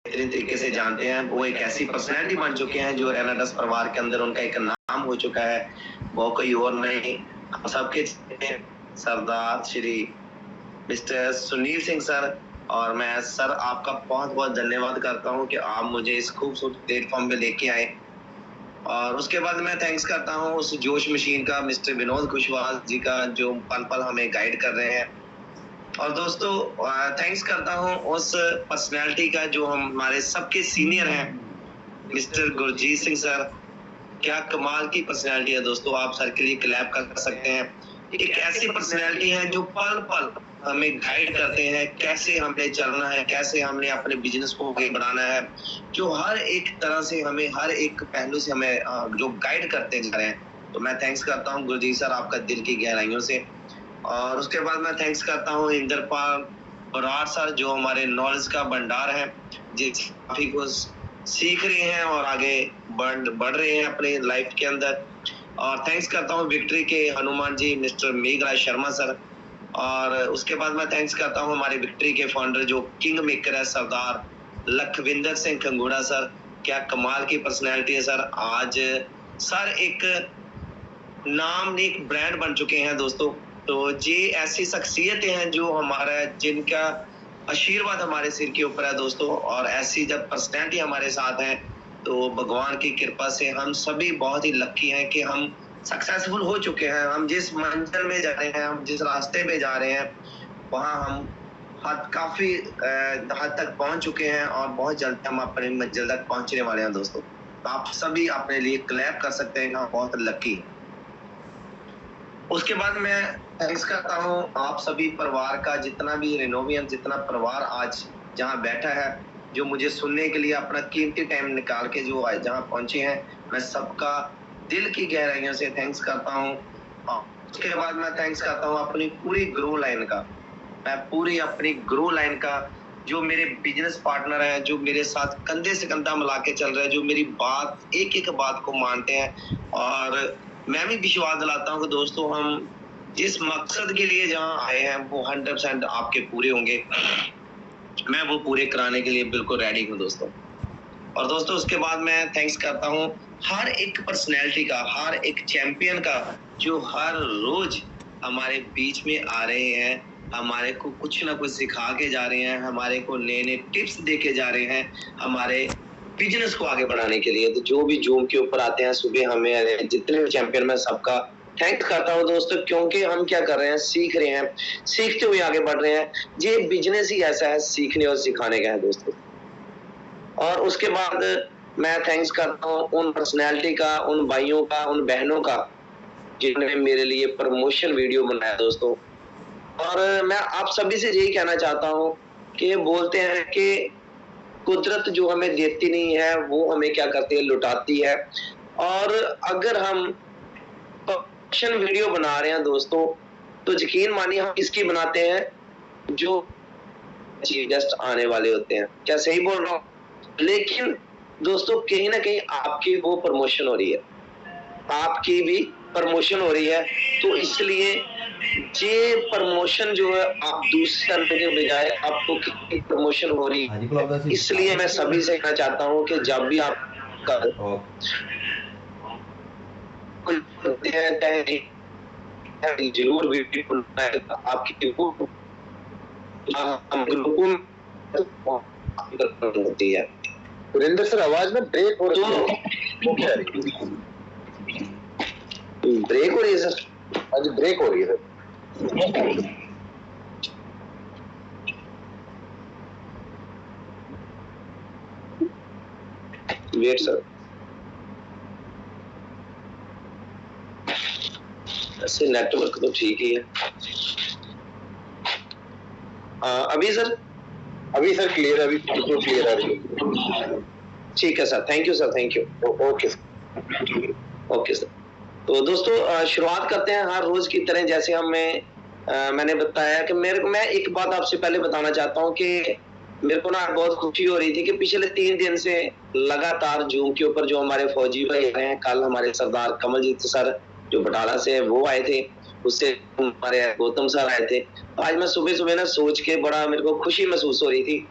बेहतरीन तरीके से जानते हैं। वो एक ऐसी पर्सनैलिटी बन चुके हैं जो रैना डस्ट परिवार के अंदर उनका एक नाम हो चुका है, वो कोई और नहीं, हम सबके सरदार श्री मिस्टर सुनील सिंह सर। और मैं सर आपका बहुत बहुत धन्यवाद करता हूं कि आप मुझे इस खूबसूरत प्लेटफॉर्म पे लेके आए। और उसके बाद मैं थैंक्स करता हूं उस जोश मशीन का, मिस्टर विनोद कुशवाहा जी का, जो पल पल हमें गाइड कर रहे हैं। और दोस्तों थैंक्स करता हूं उस पर्सनैलिटी का जो हमारे सबके सीनियर हैं, मिस्टर गुरजीत सिंह सर। क्या कमाल की पर्सनैलिटी है दोस्तों, आप सर के लिए क्लैप कर सकते हैं। एक ऐसी पर्सनैलिटी है जो पल पल हमें गाइड करते हैं, कैसे हमने चलना है, कैसे हमने अपने बिजनेस को आगे बढ़ाना है, जो हर एक तरह से हमें, हर एक पहलू से हमें जो गाइड करते जा रहे हैं। तो मैं थैंक्स करता हूँ गुरजीत सर आपका दिल की गहराइयों से। और उसके बाद मैं थैंक्स करता हूँ इंद्रपाल बराड़ सर, जो हमारे नॉलेज का भंडार है, जिस काफी कुछ सीख रहे हैं और आगे बढ़ रहे हैं अपने लाइफ के अंदर। और थैंक्स करता हूँ विक्ट्री के हनुमान जी, मिस्टर मेघराज शर्मा सर। और उसके बाद मैं थैंक्स करता हूँ हमारे विक्ट्री के फाउंडर जो किंग मेकर है, सरदार लखविंदर सिंह खंगूड़ा सर। क्या कमाल की पर्सनैलिटी है सर। आज सर एक नाम, एक ब्रांड बन चुके हैं दोस्तों। तो ये ऐसी शख्सियतें हैं जो हमारा, जिनका आशीर्वाद हमारे सिर के ऊपर है दोस्तों। और ऐसी जब पर्सनैलिटी हमारे साथ है तो भगवान की कृपा से हम सभी बहुत ही लकी हैं कि हम सक्सेसफुल हो चुके हैं। हम जिस मंजिल में जा रहे हैं, हम जिस रास्ते पे जा रहे हैं, वहाँ हम काफी हद तक पहुंच चुके हैं और बहुत जल्द हम अपनी मंजिल तक पहुंचने वाले हैं दोस्तों। तो आप सभी अपने लिए क्लैप कर सकते हैं, हम बहुत लकी हैं। उसके बाद मैं थैंक्स करता हूँ आप सभी परिवार का, जितना भी रेनोवियन, जितना परिवार आज जहाँ बैठा है, जो मुझे सुनने के लिए अपना कीमती टाइम निकाल के जो आज जहाँ पहुंचे हैं, मैं सबका दिल की गहराइयों से थैंक्स करता हूँ। उसके बाद मैं थैंक्स करता हूँ अपनी पूरी ग्रो लाइन का। मैं पूरी अपनी ग्रो लाइन का, जो मेरे बिजनेस पार्टनर हैं, जो मेरे साथ कंधे से कंधा मिला के चल रहे हैं, जो मेरी बात, एक एक बात को मानते हैं। और मैं भी विश्वास दिलाता हूँ कि दोस्तों हम जिस मकसद के लिए जहाँ आए हैं वो 100% आपके पूरे होंगे। मैं वो पूरे कराने के लिए बिल्कुल रेडी हूँ दोस्तों। और दोस्तों उसके बाद मैं थैंक्स करता हूँ हर एक पर्सनैलिटी का, हर एक चैंपियन का, जो हर रोज हमारे बीच में आ रहे हैं, हमारे को कुछ ना कुछ सिखा के जा रहे हैं, हमारे को नए नए टिप्स दे के जा रहे हैं हमारे बिजनेस को आगे बढ़ाने के लिए। तो जो भी जूम के ऊपर आते हैं सुबह, हमें जितने भी चैंपियन, मैं सबका थैंक करता हूँ दोस्तों, क्योंकि हम क्या कर रहे हैं, सीख रहे हैं, सीखते हुए आगे बढ़ रहे हैं। ये बिजनेस ही ऐसा है, सीखने और सिखाने का है दोस्तों। और उसके बाद मैं थैंक्स करता हूँ उन पर्सनैलिटी का, उन भाइयों का, उन बहनों का, जिन्होंने मेरे लिए प्रमोशन वीडियो बनाया दोस्तों। और मैं आप सभी से यही कहना चाहता हूँ कि बोलते हैं कि कुदरत जो हमें देती नहीं है वो हमें क्या करती है, लुटाती है। और अगर हम प्रमोशन वीडियो बना रहे हैं दोस्तों, तो यकीन मानिए हम इसकी बनाते हैं जो गेस्ट आने वाले होते हैं। क्या सही बोल रहा हूँ? लेकिन दोस्तों कहीं ना कहीं आपकी वो प्रमोशन हो रही है, आपकी भी प्रमोशन हो रही है। तो इसलिए ये प्रमोशन जो है आप दूसरे करने के बजाय आपको कितनी प्रमोशन हो रही है। इसलिए मैं सभी से कहना चाहता हूँ कि जब भी आप जरूर वीडियो आपकी होती है। सुरेंद्र सर आवाज में ब्रेक हो रही है, वो क्या है? ब्रेक हो रही है सर? आज ब्रेक हो रही है। वेट सर, ऐसे नेटवर्क तो ठीक ही है। अभी सर? अभी सर क्लियर, अभी बिल्कुल क्लियर आ रही है। ठीक है sir, thank you sir, thank you. Okay okay sir. तो दोस्तों शुरुआत करते हैं हर रोज की तरह। जैसे मैंने बताया कि मैं एक बात आपसे पहले बताना चाहता हूँ कि मेरे को ना बहुत खुशी हो रही थी कि पिछले 3 दिन से लगातार जूम के ऊपर जो हमारे फौजी भाई आए हैं, कल हमारे सरदार कमलजीत सर जो बटाला से वो आए थे, उससे हमारे गौतम सर आए थे। आज मैं सुबह सुबह ना सोच के बड़ा मेरे को खुशी महसूस हो रही थी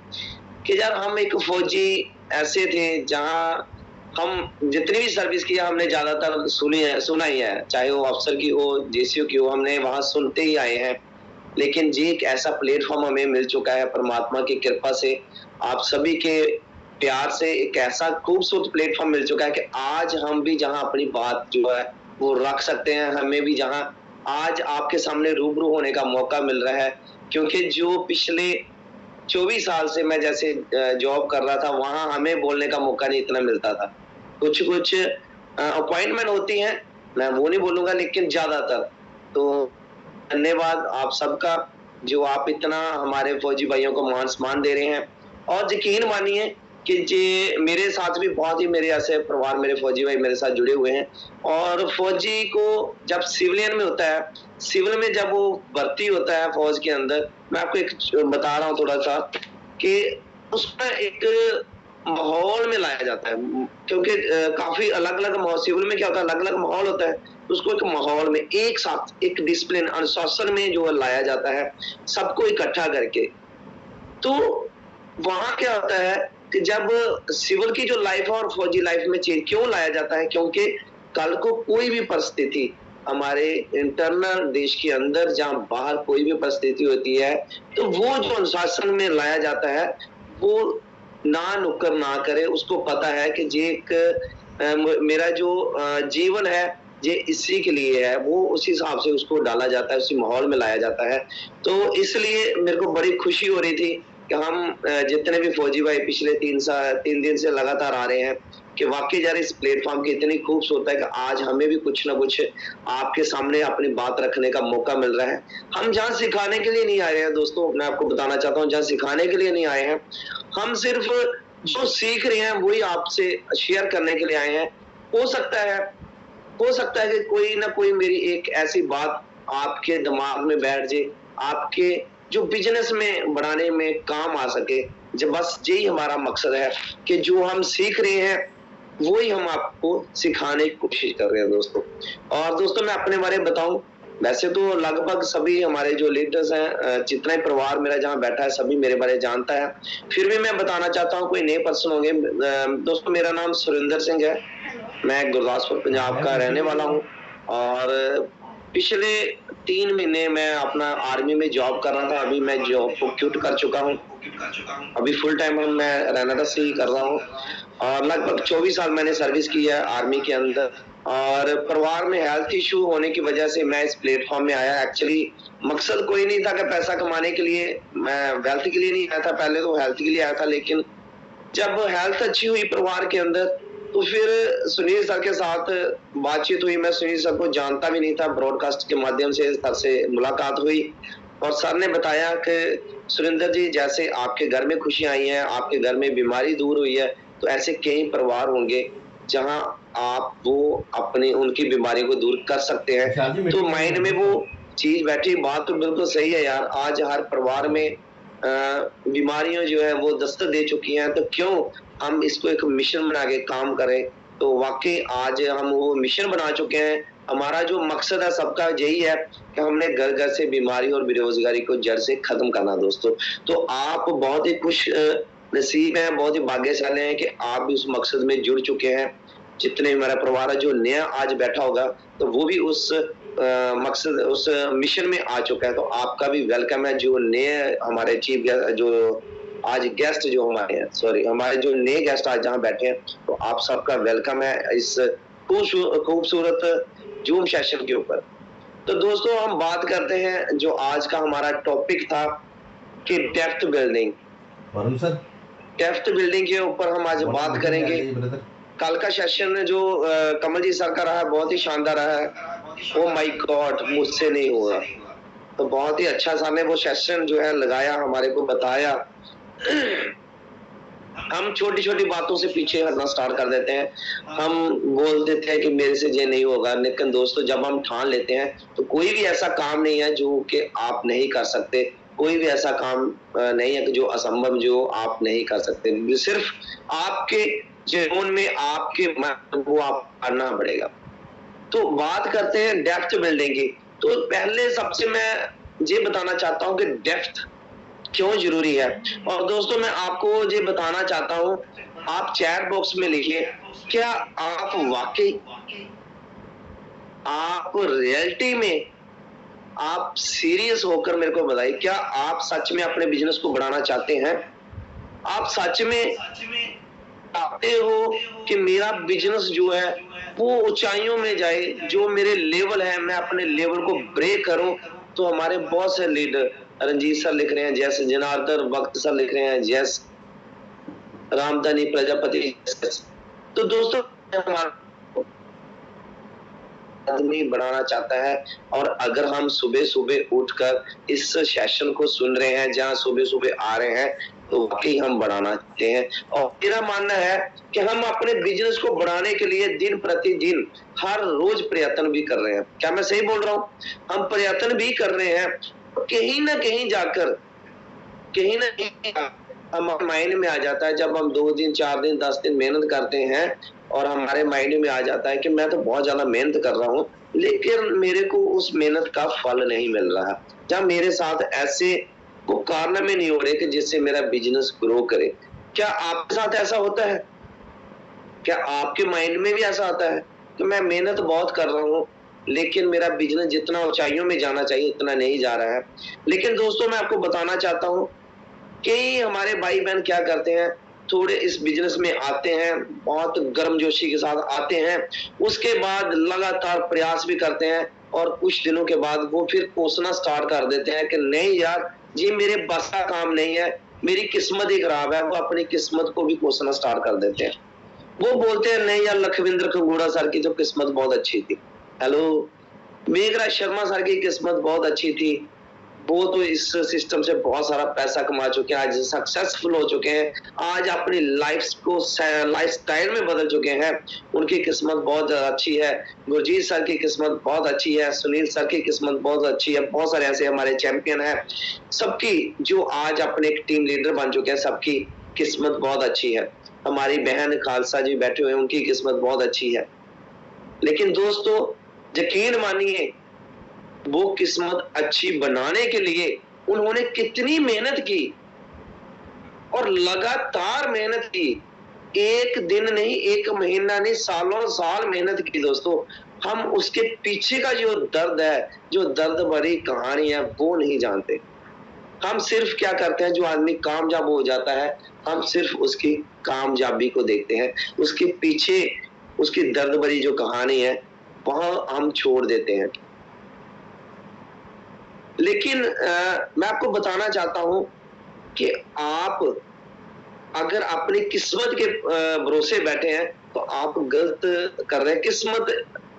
कि यार हम एक फौजी ऐसे थे जहां हम जितनी भी सर्विस की है हमने ज्यादातर सुना ही है, चाहे वो अफसर की हो, जेसीओ की हो, हमने वहां सुनते ही आए हैं। लेकिन जी एक ऐसा प्लेटफॉर्म हमें मिल चुका है परमात्मा की कृपा से, आप सभी के प्यार से एक ऐसा खूबसूरत प्लेटफॉर्म मिल चुका है कि आज हम भी जहां अपनी बात जो है वो रख सकते हैं, हमें भी जहां आज आपके सामने रूबरू होने का मौका मिल रहा है। क्योंकि जो पिछले 24 साल से मैं जैसे जॉब कर रहा था, वहां हमें बोलने का मौका नहीं इतना मिलता था। कुछ कुछ अपॉइंटमेंट होती हैं, मैं वो नहीं बोलूंगा, लेकिन ज्यादातर तो धन्यवाद आप सबका, जो आप इतना हमारे फौजी भाइयों को मान सम्मान दे रहे हैं। और यकीन मानिए कि जे मेरे साथ भी बहुत ही मेरे ऐसे परिवार, मेरे फौजी भाई मेरे साथ जुड़े हुए हैं। और फौजी को जब सिविलियन में होता है, सिविल में जब वो भर्ती होता है फौज के अंदर, मैं आपको एक बता रहा हूँ थोड़ा सा कि उसमें एक माहौल में लाया जाता है, क्योंकि काफी अलग अलग सिविल में क्या होता है, अलग अलग माहौल होता है, उसको एक माहौल में एक साथ एक डिसिप्लिन अनुशासन में जो लाया जाता है, सबको इकट्ठा करके। तो वहां क्या होता है कि जब सिविल की जो लाइफ है और फौजी लाइफ में चेंज क्यों लाया जाता है, क्योंकि कल को कोई भी परिस्थिति हमारे इंटरनल देश के अंदर जहां बाहर कोई भी परिस्थिति होती है, तो वो जो अनुशासन में लाया जाता है वो ना नुक्कर ना करे, उसको पता है कि जे एक मेरा जो जीवन है ये इसी के लिए है, वो उसी हिसाब से उसको डाला जाता है, उसी माहौल में लाया जाता है। तो इसलिए मेरे को बड़ी खुशी हो रही थी कि हम जितने भी फौजी भाई पिछले 3 दिन से लगातार आ रहे हैं, कि वाकई यार इस प्लेटफॉर्म की इतनी खूबसूरत है कि आज हमें भी कुछ ना कुछ आपके सामने अपनी बात रखने का मौका मिल रहा है। हम जहाँ सिखाने के लिए नहीं आए हैं दोस्तों, मैं आपको बताना चाहता हूँ, जहाँ सिखाने के लिए नहीं आए हैं, हम सिर्फ जो सीख रहे हैं वही आपसे शेयर करने के लिए आए हैं। हो सकता है कि कोई ना कोई मेरी एक ऐसी बात आपके दिमाग में बैठ जाए, आपके जो बिजनेस में बढ़ाने में काम आ सके। जब बस यही हमारा मकसद है कि जो हम सीख रहे हैं वही हम आपको सिखाने की कोशिश कर रहे हैं दोस्तों। और दोस्तों मैं अपने बारे में बताऊं, वैसे तो लगभग सभी हमारे जो लीडर्स हैं, जितना ही परिवार मेरा जहाँ बैठा है सभी मेरे बारे जानता है, फिर भी मैं बताना चाहता हूँ, कोई नए पर्सन होंगे। दोस्तों मेरा नाम सुरेंद्र सिंह है, मैं गुरदासपुर पंजाब का रहने वाला हूँ। और पिछले 3 महीने मैं अपना आर्मी में जॉब कर रहा था, अभी मैं जॉब को क्विट कर चुका हूँ, अभी फुल टाइम मैं रैनाडा से ही कर रहा हूँ। और लगभग 24 साल मैंने सर्विस की है आर्मी के अंदर। और परिवार में हेल्थ इशू होने की वजह से मैं इस प्लेटफॉर्म में आया। एक्चुअली मकसद कोई नहीं था कि पैसा कमाने के लिए, मैं वेल्थ के लिए नहीं आया था, पहले तो हेल्थ के लिए आया था। लेकिन जब हेल्थ अच्छी हुई परिवार के अंदर, तो फिर सुनील सर के साथ बातचीत हुई। मैं सुनील सर को जानता भी नहीं था, ब्रॉडकास्ट के माध्यम से सर से मुलाकात हुई और सर ने बताया कि सुरेंद्र जी, जैसे आपके घर में खुशियां आई हैं, आपके घर में बीमारी दूर हुई है, तो ऐसे कई परिवार होंगे जहां आप वो अपनी उनकी बीमारी को दूर कर सकते हैं। तो माइंड में वो चीज बैठी। बात तो बिल्कुल सही है यार, आज हर परिवार में बीमारियां जो है वो दस्तक दे चुकी हैं, तो क्यों हम इसको एक मिशन बना के काम करें। तो वाकई आज हम वो मिशन बना चुके हैं। हमारा जो मकसद है सबका यही है कि हमने घर घर से बीमारी और बेरोजगारी को जड़ से खत्म करना दोस्तों। तो आप बहुत ही खुश नसीब हैं, बहुत ही भाग्यशाली हैं कि आप भी उस मकसद में जुड़ चुके हैं। जितने हमारा परिवार है जो नया आज बैठा होगा, तो वो भी उस मकसद उस मिशन में आ चुका है। तो आपका भी वेलकम है। जो नए हमारे चीफ गेस्ट, जो आज गेस्ट जो हमारे हैं, सॉरी हमारे जो नए गेस्ट आज जहाँ बैठे हैं, तो आप सबका वेलकम है इस खूबसूरत जूम सेशन के ऊपर। तो दोस्तों हम बात करते हैं, जो आज का हमारा टॉपिक था कि डेप्थ बिल्डिंग। डेप्थ बिल्डिंग के ऊपर हम आज बात करेंगे। कल का सेशन जो कमल जी सर का रहा है बहुत ही शानदार रहा है। ओ माय गॉड, मुझसे नहीं हुआ। तो बहुत ही अच्छा सर ने वो सेशन जो है लगाया, हमारे को बताया। हम छोटी छोटी बातों से पीछे हटना स्टार्ट कर देते हैं। हम बोल देते हैं कि मेरे से ये नहीं होगा, लेकिन दोस्तों जब हम ठान लेते हैं तो कोई भी ऐसा काम नहीं है जो कि आप नहीं कर सकते। कोई भी ऐसा काम नहीं है जो असंभव जो आप नहीं कर सकते। सिर्फ आपके जीवन में आपके वो आप करना पड़ेगा। तो बात करते हैं डेप्थ बिल्डिंग की। तो पहले सबसे मैं ये बताना चाहता हूँ कि डेप्थ क्यों जरूरी है। और दोस्तों मैं आपको ये बताना चाहता हूँ, आप चैट बॉक्स में लिखिए, क्या आप वाकई, आप रियलिटी में, आप सीरियस होकर मेरे को बताइए, क्या आप सच में अपने बिजनेस को बढ़ाना चाहते हैं? आप सच में चाहते हो कि मेरा बिजनेस जो है वो ऊंचाइयों में जाए, जो मेरे लेवल है मैं अपने लेवल को ब्रेक करूं? तो हमारे बहुत से लीडर, रंजीत सर लिख रहे हैं, जैसे जनार्दन भक्त सर लिख रहे हैं, जैसे रामधनी प्रजापति। तो दोस्तों हमारा आदमी बढ़ाना चाहता है, और अगर हम सुबह सुबह उठकर इस सेशन को सुन रहे हैं, जहां सुबह सुबह आ रहे हैं, तो वाकई हम बढ़ाना चाहते हैं। और मेरा मानना है कि हम अपने बिजनेस को बढ़ाने के लिए दिन प्रतिदिन हर रोज प्रयत्न भी कर रहे हैं। क्या मैं सही बोल रहा हूँ? हम प्रयत्न भी कर रहे हैं, कहीं ना कहीं जाकर, कहीं ना कहीं हमारे माइंड में आ जाता है, जब हम 2 दिन 4 दिन 10 दिन मेहनत करते हैं, और हमारे माइंड में आ जाता है कि मैं तो बहुत ज्यादा मेहनत कर रहा हूँ, लेकिन मेरे को उस मेहनत का फल नहीं मिल रहा। जब मेरे साथ ऐसे को कारनामे नहीं हो रहे कि जिससे मेरा बिजनेस ग्रो करे। क्या आपके साथ ऐसा होता है? क्या आपके माइंड में भी ऐसा आता है कि मैं मेहनत बहुत कर रहा हूँ, लेकिन मेरा बिजनेस जितना ऊंचाइयों में जाना चाहिए उतना नहीं जा रहा है? लेकिन दोस्तों मैं आपको बताना चाहता हूँ, कई हमारे भाई बहन क्या करते हैं, थोड़े इस बिजनेस में आते हैं, बहुत गर्मजोशी के साथ आते हैं, उसके बाद लगातार प्रयास भी करते हैं, और कुछ दिनों के बाद वो फिर कोसना स्टार्ट कर देते हैं कि नहीं यार, ये मेरे बस का काम नहीं है, मेरी किस्मत ही खराब है। वो अपनी किस्मत को भी कोसना स्टार्ट कर देते हैं। वो बोलते हैं नहीं यार, लखविंद्र खंगूड़ा सर की तो किस्मत बहुत अच्छी थी, हेलो, मेघराज शर्मा सर की किस्मत बहुत अच्छी थी, वो तो इस सिस्टम से बहुत सारा पैसा कमा चुके हैं, आज सक्सेसफुल हो चुके हैं, आज अपनी लाइफ को लाइफ स्टाइल में बदल चुके हैं, उनकी किस्मत बहुत अच्छी है। गुरजीत सर की किस्मत बहुत अच्छी है, सुनील सर की किस्मत बहुत अच्छी है, बहुत सारे ऐसे हमारे चैंपियन हैं, सबकी जो आज अपने एक टीम लीडर बन चुके हैं, सबकी किस्मत बहुत अच्छी है। हमारी बहन खालसा जी बैठे हुए हैं, उनकी किस्मत बहुत अच्छी है। लेकिन दोस्तों यकीन मानिए, वो किस्मत अच्छी बनाने के लिए उन्होंने कितनी मेहनत की, और लगातार मेहनत की, एक दिन नहीं, एक महीना नहीं, सालों साल मेहनत की दोस्तों। हम उसके पीछे का जो दर्द है, जो दर्द भरी कहानी है, वो नहीं जानते। हम सिर्फ क्या करते हैं, जो आदमी कामयाब हो जाता है, हम सिर्फ उसकी कामयाबी को देखते हैं, उसके पीछे उसकी दर्द भरी जो कहानी है वहां हम छोड़ देते हैं। लेकिन मैं आपको बताना चाहता हूं कि आप अगर अपनी किस्मत के भरोसे बैठे हैं, तो आप गलत कर रहे हैं। किस्मत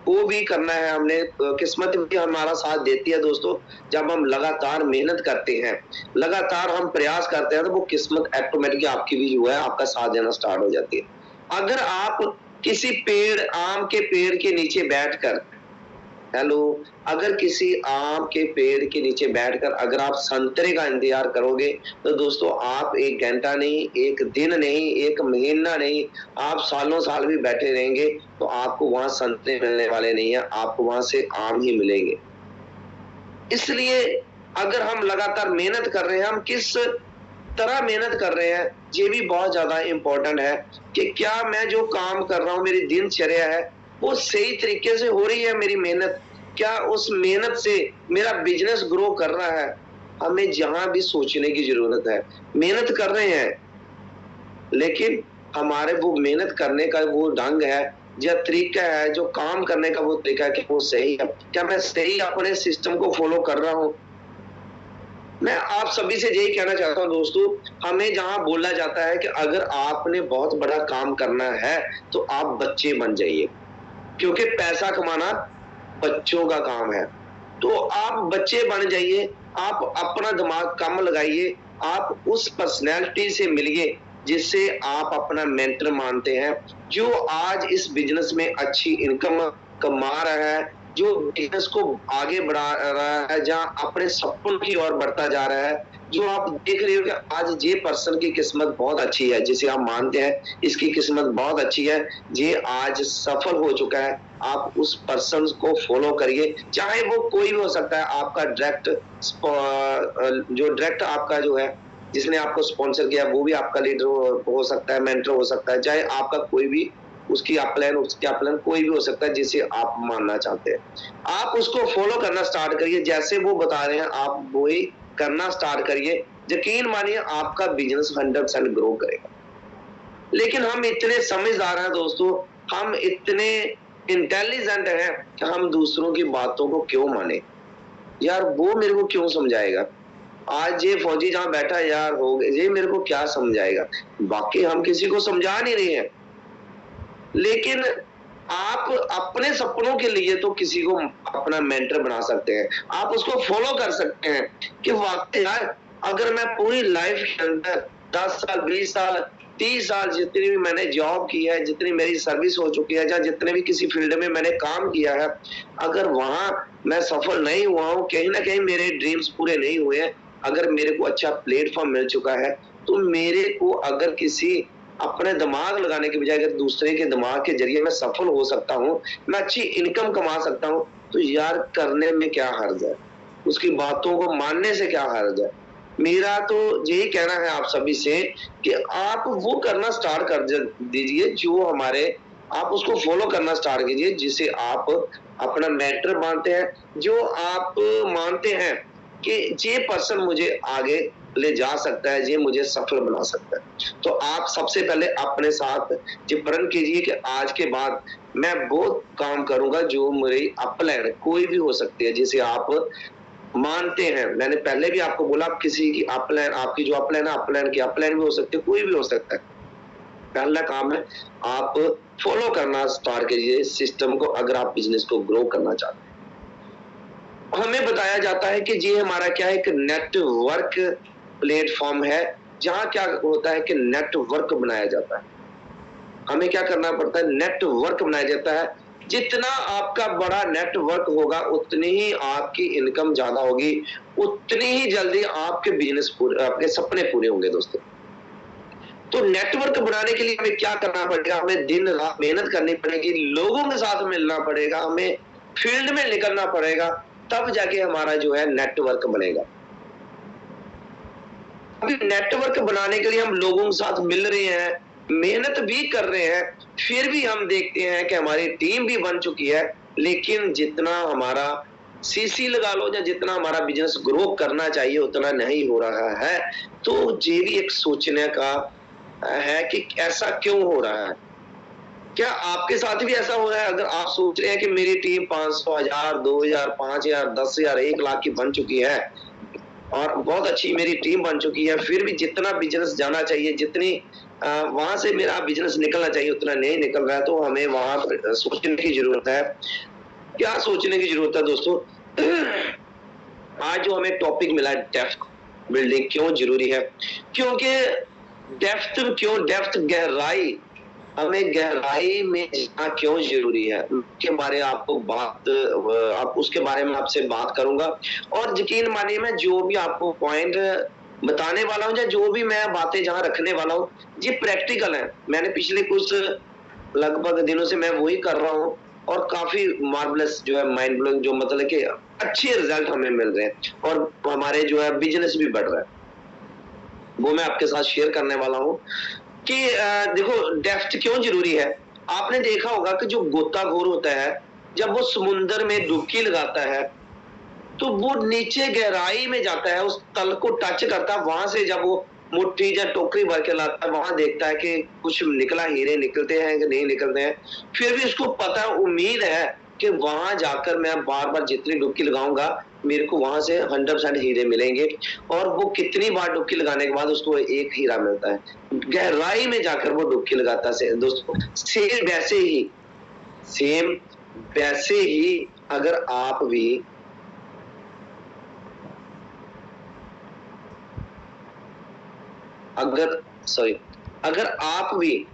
को भी करना है हमने, किस्मत भी हमारा साथ देती है दोस्तों। जब हम लगातार मेहनत करते हैं, लगातार हम प्रयास करते हैं, तो वो किस्मत ऑटोमेटिकली आपकी भी जो है आपका साथ देना स्टार्ट हो जाती है। अगर आप किसी पेड़, आम के पेड़ के नीचे बैठकर, हेलो, अगर किसी आम के पेड़ के नीचे बैठकर अगर आप संतरे का इंतजार करोगे, तो दोस्तों आप 1 घंटा नहीं, 1 दिन नहीं, 1 महीना नहीं, आप सालों साल भी बैठे रहेंगे, तो आपको वहां संतरे मिलने वाले नहीं है, आपको वहां से आम ही मिलेंगे। इसलिए अगर हम लगातार मेहनत कर रहे हैं, हम किस तरह मेहनत कर रहे हैं, ये भी बहुत ज्यादा इंपॉर्टेंट है कि क्या मैं जो काम कर रहा हूँ, मेरी दिनचर्या है, वो सही तरीके से हो रही है मेरी मेहनत? क्या उस मेहनत से मेरा बिजनेस ग्रो कर रहा है? हमें जहां भी सोचने की जरूरत है। मेहनत कर रहे हैं, लेकिन हमारे वो मेहनत करने का वो ढंग है, जो तरीका है, जो काम करने का वो तरीका है, कि वो सही है? क्या मैं सही अपने सिस्टम को फॉलो कर रहा हूँ? मैं आप सभी से यही कहना चाहता हूँ दोस्तों, हमें जहां बोला जाता है कि अगर आपने बहुत बड़ा काम करना है, तो आप बच्चे बन जाइए, क्योंकि पैसा कमाना बच्चों का काम है। तो आप बच्चे बन जाइए, आप अपना दिमाग कम लगाइए, आप उस पर्सनैलिटी से मिलिए जिससे आप अपना मेंटर मानते हैं, जो आज इस बिजनेस में अच्छी इनकम कमा रहा है, जो बिजनेस को आगे बढ़ा रहा है, जहां अपने सपनों की ओर बढ़ता जा रहा है, जो आप देख रहे हो कि आज ये पर्सन की किस्मत बहुत अच्छी है, जिसे आप मानते हैं इसकी किस्मत बहुत अच्छी है, ये आज सफल हो चुका है, आप उस पर्सन को फॉलो करिए, चाहे वो कोई भी हो सकता है, आपका जो डायरेक्ट आपका जो है जिसने आपको स्पॉन्सर किया वो भी आपका लीडर हो सकता है, मेंटर हो सकता है, चाहे आपका कोई भी उसका अपलाइन कोई भी हो सकता है जिसे आप मानना चाहते हैं। आप उसको फॉलो करना स्टार्ट करिए, जैसे वो बता रहे हैं आप वही करना स्टार्ट करिए। यकीन मानिए आपका बिजनेस 100% ग्रो करेगा। लेकिन हम इतने समझदार हैं दोस्तों, हम इतने इंटेलिजेंट हैं कि हम दूसरों की बातों को क्यों माने? यार वो मेरे को क्यों समझाएगा? आज ये फौजी जहाँ बैठा है यार हो ये मेरे को क्या समझाएगा? बाकी हम किसी को समझा नहीं रहे हैं। लेकिन आप अपने सपनों के लिए तो किसी को अपना मेंटर बना सकते हैं, आप उसको फॉलो कर सकते हैं कि वाकई यार अगर मैं पूरी लाइफ के अंदर 10 साल 20 साल 30 साल जितनी भी मैंने जॉब की है, जितनी मेरी सर्विस हो चुकी है, या जितने भी किसी फील्ड में मैंने काम किया है, अगर वहां मैं सफल नहीं हुआ हूँ, कहीं ना कहीं मेरे ड्रीम्स पूरे नहीं हुए हैं, अगर मेरे को अच्छा प्लेटफॉर्म मिल चुका है, तो मेरे को अगर किसी अपने दिमाग लगाने के बजाय अगर दूसरे के दिमाग के जरिए मैं सफल हो सकता हूँ, मैं अच्छी इनकम कमा सकता हूँ, तो यार करने में क्या हर्ज है? उसकी बातों को मानने से क्या हर्ज है? मेरा तो यही कहना है आप सभी से कि आप वो करना स्टार्ट कर दीजिए जो हमारे, आप उसको फॉलो करना स्टार्ट कीजिए जिसे आप अपना मेंटर मानते हैं, जो आप मानते हैं कि ये पर्सन मुझे आगे ले जा सकता है, ये मुझे सफल बना सकता है। तो आप सबसे पहले अपने साथ ये प्रण कीजिए कि आज के बाद मैं वो काम करूंगा जो मेरी अपलाइन कोई भी हो सकती है जिसे आप मानते हैं। मैंने पहले भी आपको बोला, आप किसी की अपलाइन, आपकी जो अपलाइन है, अपलाइन की अपलाइन भी हो सकती है, कोई भी हो सकता है। पहला काम है आप फॉलो करना स्टार्ट कीजिए सिस्टम को, अगर आप बिजनेस को ग्रो करना चाहते हैं। हमें बताया जाता है कि ये हमारा क्या है, एक नेटवर्क प्लेटफॉर्म है, जहां क्या होता है कि नेटवर्क बनाया जाता है। हमें क्या करना पड़ता है? नेटवर्क बनाया जाता है। जितना आपका बड़ा नेटवर्क होगा उतनी ही आपकी इनकम ज्यादा होगी, उतनी ही जल्दी आपके बिजनेस पूरे, आपके सपने पूरे होंगे दोस्तों। तो नेटवर्क बनाने के लिए हमें क्या करना पड़ेगा? हमें दिन रात मेहनत करनी पड़ेगी, लोगों के साथ मिलना पड़ेगा, हमें फील्ड में निकलना पड़ेगा, तब जाके हमारा जो है नेटवर्क बनेगा। अभी नेटवर्क बनाने के लिए हम लोगों के साथ मिल रहे हैं, मेहनत भी कर रहे हैं, फिर भी हम देखते हैं कि हमारी टीम भी बन चुकी है, लेकिन जितना हमारा सीसी लगा लो या जितना हमारा बिजनेस ग्रो करना चाहिए उतना नहीं हो रहा है। तो ये भी एक सोचने का है कि ऐसा क्यों हो रहा है? क्या आपके साथ भी ऐसा हो रहा है? अगर आप सोच रहे हैं कि मेरी टीम 500, 1000, 2000, 5000, 10,000, 1 लाख की बन चुकी है और बहुत अच्छी मेरी टीम बन चुकी है, फिर भी जितना बिजनेस जाना चाहिए, जितनी वहां से मेरा बिजनेस निकलना चाहिए उतना नहीं निकल रहा है, तो हमें वहां पर सोचने की जरूरत है। क्या सोचने की जरूरत है दोस्तों? आज जो हमें टॉपिक मिला है, डेप्थ बिल्डिंग क्यों जरूरी है? क्योंकि डेप्थ गहराई, हमें गहराई में जाना क्यों जरूरी है, उसके बारे आप उसके बारे में आपसे बात करूंगा। और यकीन मानिए मैं जो भी आपको पॉइंट बताने वाला हूँ या जो भी मैं बातें जहाँ रखने वाला हूँ, ये प्रैक्टिकल है। मैंने पिछले कुछ लगभग दिनों से मैं वही कर रहा हूँ और काफी मार्वलस जो है, माइंड ब्लोइंग, जो मतलब कि अच्छे रिजल्ट हमें मिल रहे हैं और हमारे जो है बिजनेस भी बढ़ रहा है, वो मैं आपके साथ शेयर करने वाला हूँ। कि देखो डेप्थ क्यों जरूरी है। आपने देखा होगा कि जो गोताखोर होता है, जब वो समुंदर में डुबकी लगाता है तो वो नीचे गहराई में जाता है, उस तल को टच करता है, वहां से जब वो मुट्ठी या टोकरी भर के लाता है, वहां देखता है कि कुछ निकला, हीरे निकलते हैं कि नहीं निकलते हैं। फिर भी उसको पता है, उम्मीद है कि वहां जाकर मैं बार बार जितनी डुबकी लगाऊंगा मेरे को वहां से 100% हीरे मिलेंगे। और वो कितनी बार डुबकी लगाने के बाद उसको एक हीरा मिलता है, गहराई में जाकर वो डुबकी लगाता है दोस्तों। सेम वैसे ही अगर आप भी अगर आप भी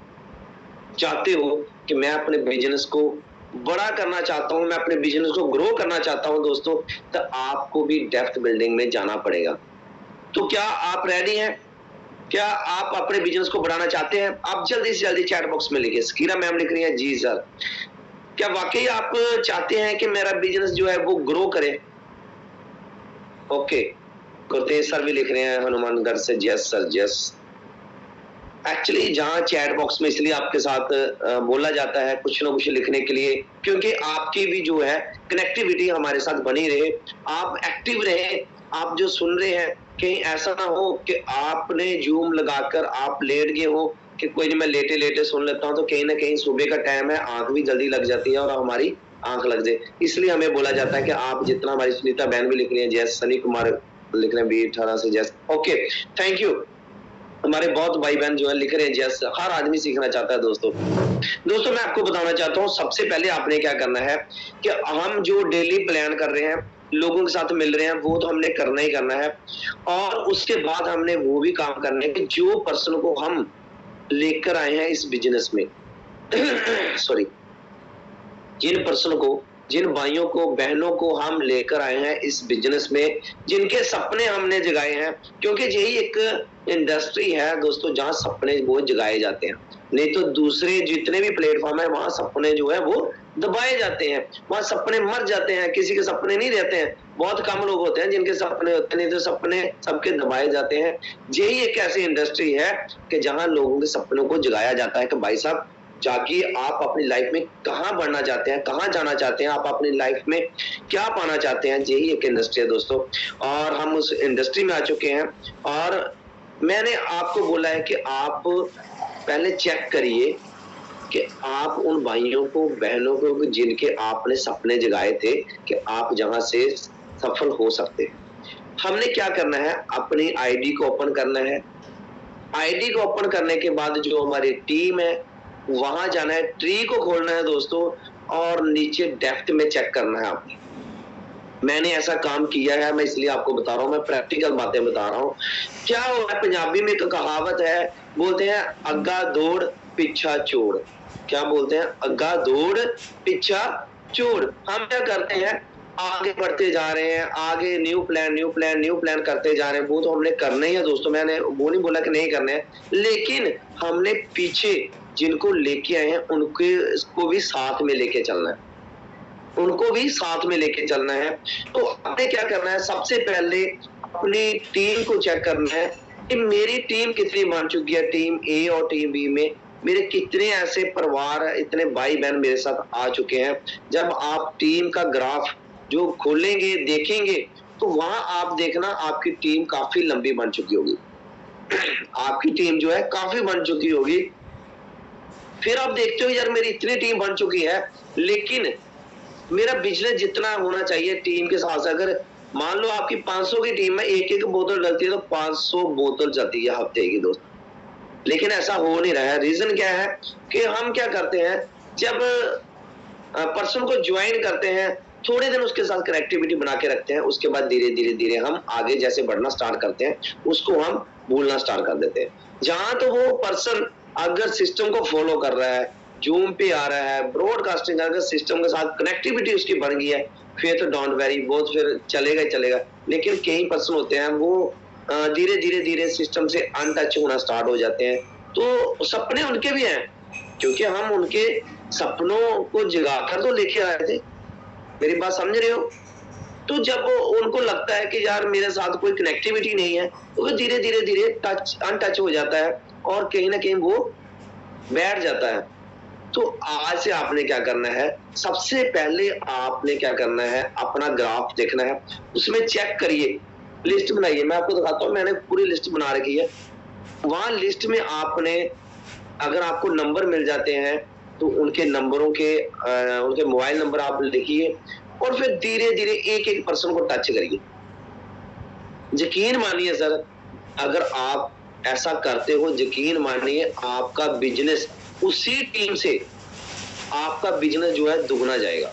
चाहते हो कि मैं अपने बिजनेस को बड़ा करना चाहता हूं, मैं अपने बिजनेस को ग्रो करना चाहता हूं दोस्तों, तो आपको भी डेप्थ बिल्डिंग में जाना पड़ेगा। तो क्या आप रेडी हैं? क्या आप अपने बिजनेस को बढ़ाना चाहते हैं? आप जल्दी से जल्दी चैट बॉक्स में लिखिए। सकीरा मैम लिख रही है जी सर। क्या वाकई आप चाहते हैं कि मेरा बिजनेस जो है वो ग्रो करे? ओके, गुरतेज सर भी लिख रहे हैं हनुमानगढ़ से, यस सर यस। एक्चुअली जहां चैट बॉक्स में इसलिए आपके साथ बोला जाता है कुछ ना कुछ लिखने के लिए, क्योंकि आपकी भी जो है कनेक्टिविटी हमारे साथ बनी रहे, आप एक्टिव रहे। आप जो सुन रहे हैं कहीं ऐसा ना हो कि आपने जूम लगाकर आप लेट गए हो कि कोई नहीं मैं लेटे लेटे सुन लेता हूं, तो कहीं ना कहीं सुबह का टाइम है, आंख भी जल्दी लग जाती है और हमारी आंख लग जाए। इसलिए हमें बोला जाता है कि आप जितना, हमारी सुनीता बहन भी लिख रही है जैस, सनी कुमार लिख रहे हैं B18 से जैस। Okay, thank you. हमारे बहुत भाई बहन जो है लिख रहे हैं जैस। हर आदमी सीखना चाहता है दोस्तों। मैं आपको बताना चाहता हूँ, सबसे पहले आपने क्या करना है कि हम जो डेली प्लान कर रहे हैं, लोगों के साथ मिल रहे हैं, वो तो हमने करना ही करना है। और उसके बाद हमने वो भी काम करने कि जो पर्सन को हम लेकर आए हैं इस बिजनेस में सॉरी, जिन पर्सन को, जिन भाइयों को, बहनों को हम लेकर आए हैं इस बिजनेस में, जिनके सपने हमने जगाए हैं, क्योंकि यही एक इंडस्ट्री है दोस्तों जहां सपने वो जगाए जाते हैं। नहीं तो दूसरे जितने भी प्लेटफॉर्म है वहां सपने जो है वो दबाए जाते हैं, वहां सपने मर जाते हैं, किसी के सपने नहीं रहते हैं। बहुत कम लोग होते हैं जिनके सपने होते हैं, नहीं तो सपने सबके दबाए जाते हैं। यही एक ऐसी इंडस्ट्री है कि जहां लोगों के सपनों को जगाया जाता है कि भाई साहब जाके आप अपनी लाइफ में कहां बढ़ना चाहते हैं, कहां जाना चाहते हैं, आप अपनी लाइफ में क्या पाना चाहते हैं। यही एक इंडस्ट्री है दोस्तों, और हम उस इंडस्ट्री में आ चुके हैं। और मैंने आपको बोला है कि आप पहले चेक करिए कि आप उन भाइयों को, बहनों को जिनके आपने सपने जगाए थे कि आप जहां से सफल हो सकते हैं। हमने क्या करना है, अपनी आईडी को ओपन करना है। आईडी को ओपन करने के बाद जो हमारी टीम है वहां जाना है, ट्री को खोलना है दोस्तों, और नीचे डेप्थ में चेक करना है आपने। मैंने ऐसा काम किया है, मैं इसलिए आपको बता रहा हूं, मैं प्रैक्टिकल बातें बता रहा हूं। क्या हुआ है, पंजाबी में एक कहावत है, बोलते हैं अग्गा दौड़ पीछा छोड़। क्या बोलते हैं? अग्गा दौड़ पीछा छोड़। हम क्या करते हैं, आगे बढ़ते जा रहे हैं, आगे न्यू प्लान करते जा रहे हैं। वो तो हमने करना ही है दोस्तों, मैंने वो नहीं बोला कि नहीं करने हैं, लेकिन हमने पीछे जिनको लेके आए हैं उनके इसको भी साथ में लेके चलना है, उनको भी साथ में लेके चलना है। तो आपने क्या करना है, सबसे पहले अपनी टीम को चेक करना है कि मेरी टीम कितनी बन चुकी है। टीम ए और टीम बी में मेरे कितने ऐसे परिवार, इतने भाई बहन मेरे साथ आ चुके हैं। जब आप टीम का ग्राफ जो खोलेंगे, देखेंगे, तो वहां आप देखना आपकी टीम काफी लंबी बन चुकी होगी आपकी टीम जो है काफी बन चुकी होगी। फिर आप देखते हो यार मेरी इतनी टीम बन चुकी है, लेकिन मेरा बिजनेस जितना होना चाहिए टीम के साथ, अगर मान लो आपकी 500 की टीम में एक एक बोतल डलती है तो 500 बोतल जाती है हफ्ते की दोस्त। लेकिन ऐसा हो नहीं रहा है। रीजन क्या है कि हम क्या करते हैं, जब पर्सन को ज्वाइन करते हैं, थोड़े दिन उसके साथ कनेक्टिविटी बना के रखते हैं, उसके बाद धीरे धीरे हम आगे जैसे बढ़ना स्टार्ट करते हैं, उसको हम भूलना स्टार्ट कर देते हैं। जहां तो वो पर्सन अगर सिस्टम को फॉलो कर रहा है, जूम पे आ रहा है, ब्रॉडकास्टिंग अगर सिस्टम के साथ कनेक्टिविटी उसकी बन गई है, फिर तो डोंट वेरी, वो फिर चलेगा ही चलेगा। लेकिन कई पर्सन होते हैं वो धीरे सिस्टम से अनटच होना स्टार्ट हो जाते हैं। तो सपने उनके भी हैं, क्योंकि हम उनके सपनों को जगाकर तो लेके आए थे। मेरी बात समझ रहे हो? तो जब उनको लगता है कि यार मेरे साथ कोई कनेक्टिविटी नहीं है, तो वो धीरे टच अनटच हो जाता है और कहीं ना कहीं वो बैठ जाता है। तो आज से आपने क्या करना है, सबसे पहले आपने क्या करना है, अपना ग्राफ देखना है, उसमें चेक करिए, लिस्ट बनाइए। मैं आपको दिखाता हूँ, मैंने पूरी लिस्ट बना रखी है। वहां लिस्ट में आपने, अगर आपको नंबर मिल जाते हैं तो उनके नंबरों के उनके मोबाइल नंबर आप लिखिए और फिर धीरे एक एक पर्सन को टच करिए। यकीन मानिए सर, अगर आप ऐसा करते हो, यकीन मानिए आपका बिजनेस उसी टीम से, आपका बिजनेस जो है दुगना जाएगा।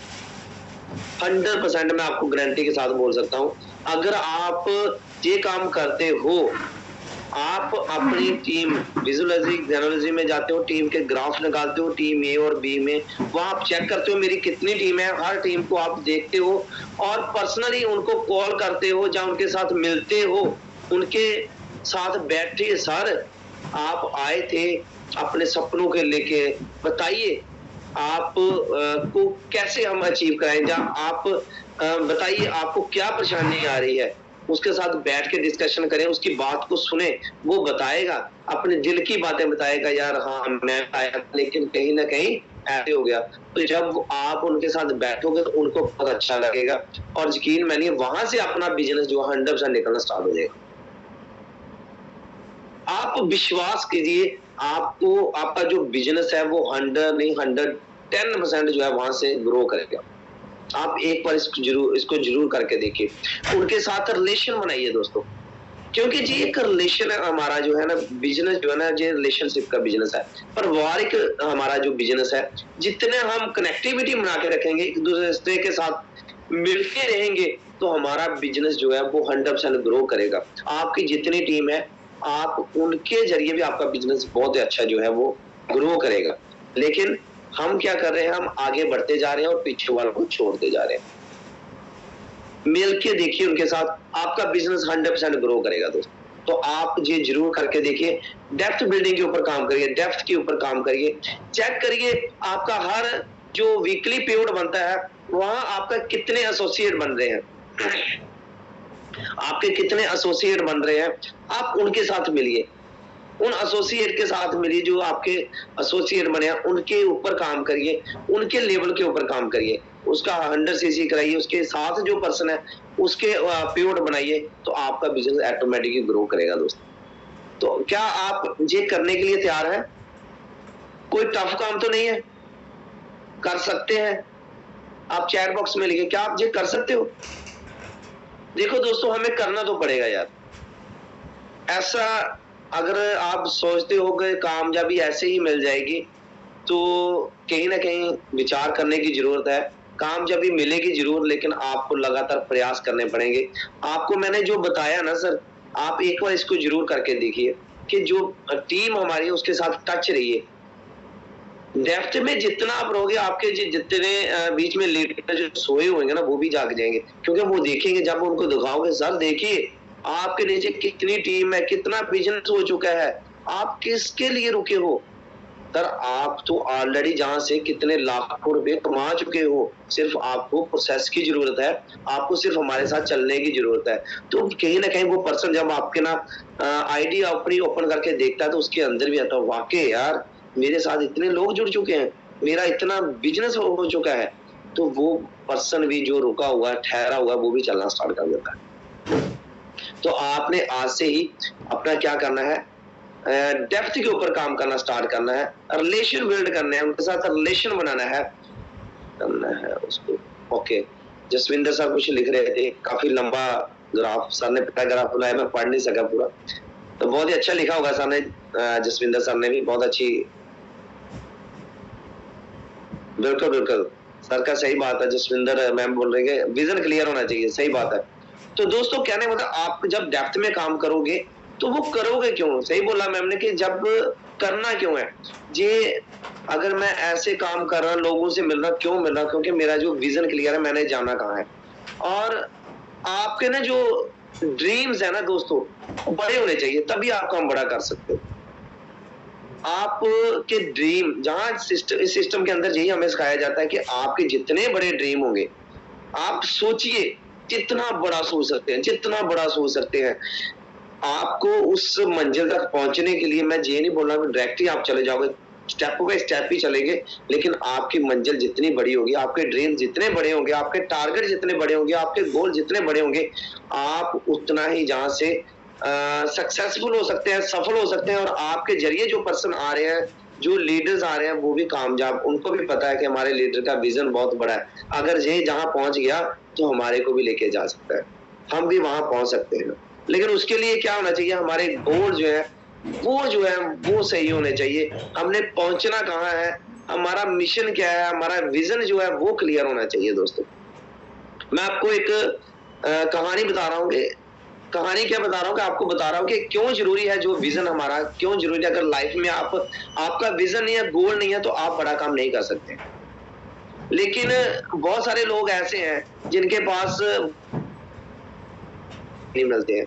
100% मैं आपको गारंटी के साथ बोल सकता हूं। अगर आप ये काम करते हो, आप अपनी टीम विजुअलाइजिंग में जाते हो, टीम के ग्राफ निकालते हो, टीम ए और बी में, वहां आप चेक करते हो मेरी कितनी टीम है, हर टीम को आप देखते हो और पर्सनली उनको कॉल करते हो या उनके साथ मिलते हो, उनके साथ बैठे, सर आप आए थे अपने सपनों के लेके, बताइए आप को कैसे हम अचीव कराएं, जहाँ आप बताइए आपको क्या परेशानी आ रही है, उसके साथ बैठ के डिस्कशन करें, उसकी बात को सुने, वो बताएगा, अपने दिल की बातें बताएगा, यार हाँ मैं आया लेकिन कहीं ना कहीं ऐसे हो गया। तो जब आप उनके साथ बैठोगे तो उनको बहुत अच्छा लगेगा, और यकीन मानिए वहां से अपना बिजनेस जो 100% निकलना स्टार्ट हो जाएगा। आप विश्वास कीजिए, आपको आपका जो बिजनेस है वो 100 नहीं 110% जो है वहां से ग्रो करेगा। आप एक बार इसको जरूर करके देखिए। उनके साथ रिलेशन बनाइए दोस्तों, क्योंकि जी एक रिलेशन है हमारा जो है ना, बिजनेस जो है ना, ये रिलेशनशिप का बिजनेस है। पारिवारिक हमारा जो बिजनेस है, जितने हम कनेक्टिविटी बना के रखेंगे, एक दूसरे के साथ मिलके रहेंगे, तो हमारा बिजनेस जो है वो 100% ग्रो करेगा। आपकी जितनी टीम है, आप उनके जरिए भी आपका बिजनेस बहुत अच्छा जो है वो ग्रो करेगा। लेकिन हम क्या कर रहे हैं, हम आगे बढ़ते जा रहे हैं और पीछे वालों को छोड़ते जा रहे हैं। मिल के देखिए उनके साथ, आपका बिजनेस 100% ग्रो करेगा दोस्तों। तो आप ये जरूर करके देखिए, डेप्थ बिल्डिंग के ऊपर काम करिए, डेप्थ के ऊपर काम करिए, चेक करिए आपका हर जो वीकली पेमेंट बनता है, वहां आपका कितने एसोसिएट बन रहे हैं, आपके कितने एसोसिएट बन रहे हैं, आप उनके साथ मिलिए, उन एसोसिएट के साथ मिलिए, जो आपके एसोसिएट बने हैं उनके ऊपर काम करिए, उनके लेवल के ऊपर काम करिए, उसका 100 सीसी कराइए, उसके साथ जो पर्सन है उसके पेमेंट बनाइए, तो आपका बिजनेस ऑटोमेटिकली ग्रो करेगा दोस्तों। तो क्या आप ये करने के लिए तैयार हैं? कोई टफ काम तो नहीं है, कर सकते हैं। आप चैट बॉक्स में लिखिए, क्या आप ये कर सकते हो? देखो दोस्तों, हमें करना तो पड़ेगा यार। ऐसा अगर आप सोचते हो कि कामयाबी ऐसे ही मिल जाएगी, तो कहीं ना कहीं विचार करने की जरूरत है। कामयाबी मिलेगी जरूर, लेकिन आपको लगातार प्रयास करने पड़ेंगे। आपको मैंने जो बताया ना सर, आप एक बार इसको जरूर करके देखिए कि जो टीम हमारी है उसके साथ टच रहिए। डेप्थ में जितना आप रहोगे, आपके जितने बीच में लीडर जो सोए होंगे ना, वो भी जाग जाएंगे, क्योंकि वो देखेंगे, जब उनको दिखाओगे, सर देखिए आपके नीचे कितनी टीम है, कितना बिजनेस हो चुका है, आप किसके लिए रुके हो? सर आप तो ऑलरेडी जहां से कितने लाखों रुपए कमा चुके हो, सिर्फ आपको प्रोसेस की जरूरत है, आपको सिर्फ हमारे साथ चलने की जरूरत है। तो कहीं ना कहीं वो पर्सन जब आपके ना आईडी अपनी ओपन करके देखता है, तो उसके अंदर भी आता है, वाकई यार मेरे साथ इतने लोग जुड़ चुके हैं, मेरा इतना बिजनेस हो चुका है, तो वो पर्सन भी जो रुका हुआ है, ठहरा हुआ है, वो भी चलना स्टार्ट कर देता है। तो आपने आज से ही अपना क्या करना है, डेप्थ के ऊपर काम करना स्टार्ट करना है, रिलेशन बिल्ड करना है, उनके साथ रिलेशन बनाना है उसको। ओके, जसविंदर सर कुछ लिख रहे थे, काफी लंबा ग्राफ सर ने पैराग्राफ बनाया, मैं पढ़ नहीं सका पूरा, तो बहुत ही अच्छा लिखा होगा सर ने, जसविंदर सर ने भी बहुत अच्छी। बिल्कुल बिल्कुल, सर का सही बात है, जसविंदर मैम बोल रहे हैं विजन क्लियर होना चाहिए, सही बात है। तो दोस्तों कहने मतलब, आप जब डेप्थ में काम करोगे तो वो करोगे क्यों, सही बोला मैम ने कि जब करना क्यों है ये, अगर मैं ऐसे काम कर रहा, लोगों से मिल रहा, क्यों मिल रहा, क्योंकि मेरा जो विजन क्लियर है, मैंने जाना कहाँ है। और आपके ना जो ड्रीम्स है ना दोस्तों, बड़े होने चाहिए, तभी आप काम बड़ा कर सकते हो। आपके ड्रीम, जहां इस सिस्टम के अंदर यही हमें सिखाया जाता है कि आपके जितने बड़े ड्रीम होंगे, आप सोचिए जितना बड़ा सोच सकते हैं, जितना बड़ा सोच सकते हैं। आपको उस मंजिल तक पहुंचने के लिए मैं ये नहीं बोल रहा कि डायरेक्ट ही आप चले जाओगे, स्टेप बाय स्टेप ही चलेंगे, लेकिन आपकी मंजिल जितनी बड़ी होगी, आपके ड्रीम जितने बड़े होंगे, आपके टारगेट जितने बड़े होंगे, आपके गोल जितने बड़े होंगे, आप उतना ही जहां से सक्सेसफुल हो सकते हैं, सफल हो सकते हैं। और आपके जरिए जो पर्सन आ रहे हैं, जो लीडर्स आ रहे हैं, वो भी कामयाब, उनको भी पता है कि हमारे लीडर का विजन बहुत बड़ा है, अगर ये जहां पहुंच गया तो हमारे को भी लेके जा सकता है, हम भी वहां पहुंच सकते हैं। लेकिन उसके लिए क्या होना चाहिए, हमारे गोल जो है वो सही होने चाहिए, हमने पहुंचना कहाँ है, हमारा मिशन क्या है, हमारा विजन जो है वो क्लियर होना चाहिए दोस्तों। मैं आपको एक कहानी बता रहा हूँ कि कहानी क्या बता रहा हूँ कि आपको बता रहा हूँ कि क्यों जरूरी है जो विजन हमारा, क्यों जरूरी है। अगर लाइफ में आपका विजन नहीं है, गोल नहीं है, तो आप बड़ा काम नहीं कर सकते। लेकिन बहुत सारे लोग ऐसे हैं जिनके पास नहीं मिलते हैं,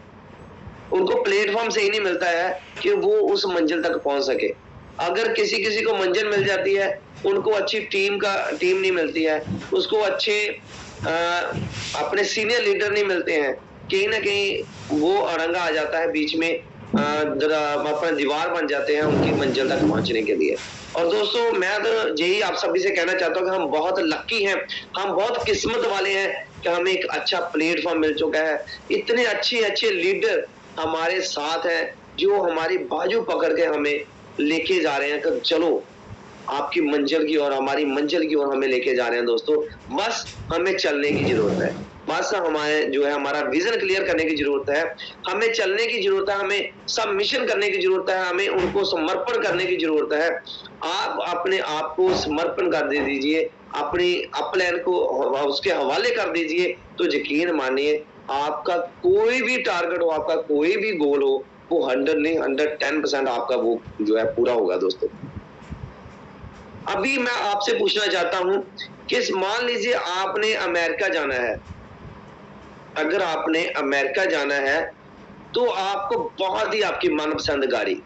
उनको प्लेटफॉर्म सही नहीं मिलता है कि वो उस मंजिल तक पहुंच सके। अगर किसी किसी को मंजिल मिल जाती है, उनको अच्छी टीम नहीं मिलती है, उसको अच्छे अपने सीनियर लीडर नहीं मिलते हैं, कहीं ना कहीं वो अड़ंगा आ जाता है बीच में, अपना दीवार बन जाते हैं उनकी मंजिल तक पहुंचने के लिए। और दोस्तों मैं तो यही आप सभी से कहना चाहता हूँ कि हम बहुत लक्की हैं, हम बहुत किस्मत वाले हैं कि हमें एक अच्छा प्लेटफॉर्म मिल चुका है। इतने अच्छे अच्छे लीडर हमारे साथ हैं जो हमारी बाजू पकड़ के हमें लेके जा रहे हैं कि चलो आपकी मंजिल की ओर, हमारी मंजिल की ओर हमें लेके जा रहे हैं दोस्तों। बस हमें चलने की जरूरत है, बस हमारे जो है हमारा विजन क्लियर करने की जरूरत है, हमें चलने की जरूरत है, हमें सबमिशन करने की जरूरत है, हमें उनको समर्पण करने की जरूरत है। आप अपने आप को समर्पण कर दे दीजिए, अपनी अपलाइन को उसके हवाले कर दीजिए, तो यकीन मानिए आपका कोई भी टारगेट हो, आपका कोई भी गोल हो, वो 100 नहीं 110% आपका वो जो है पूरा होगा दोस्तों। अभी मैं आपसे पूछना चाहता हूं कि मान लीजिए आपने अमेरिका जाना है, अगर आपने अमेरिका जाना है तो आपको बहुत ही आपकी मनपसंद गाड़ी,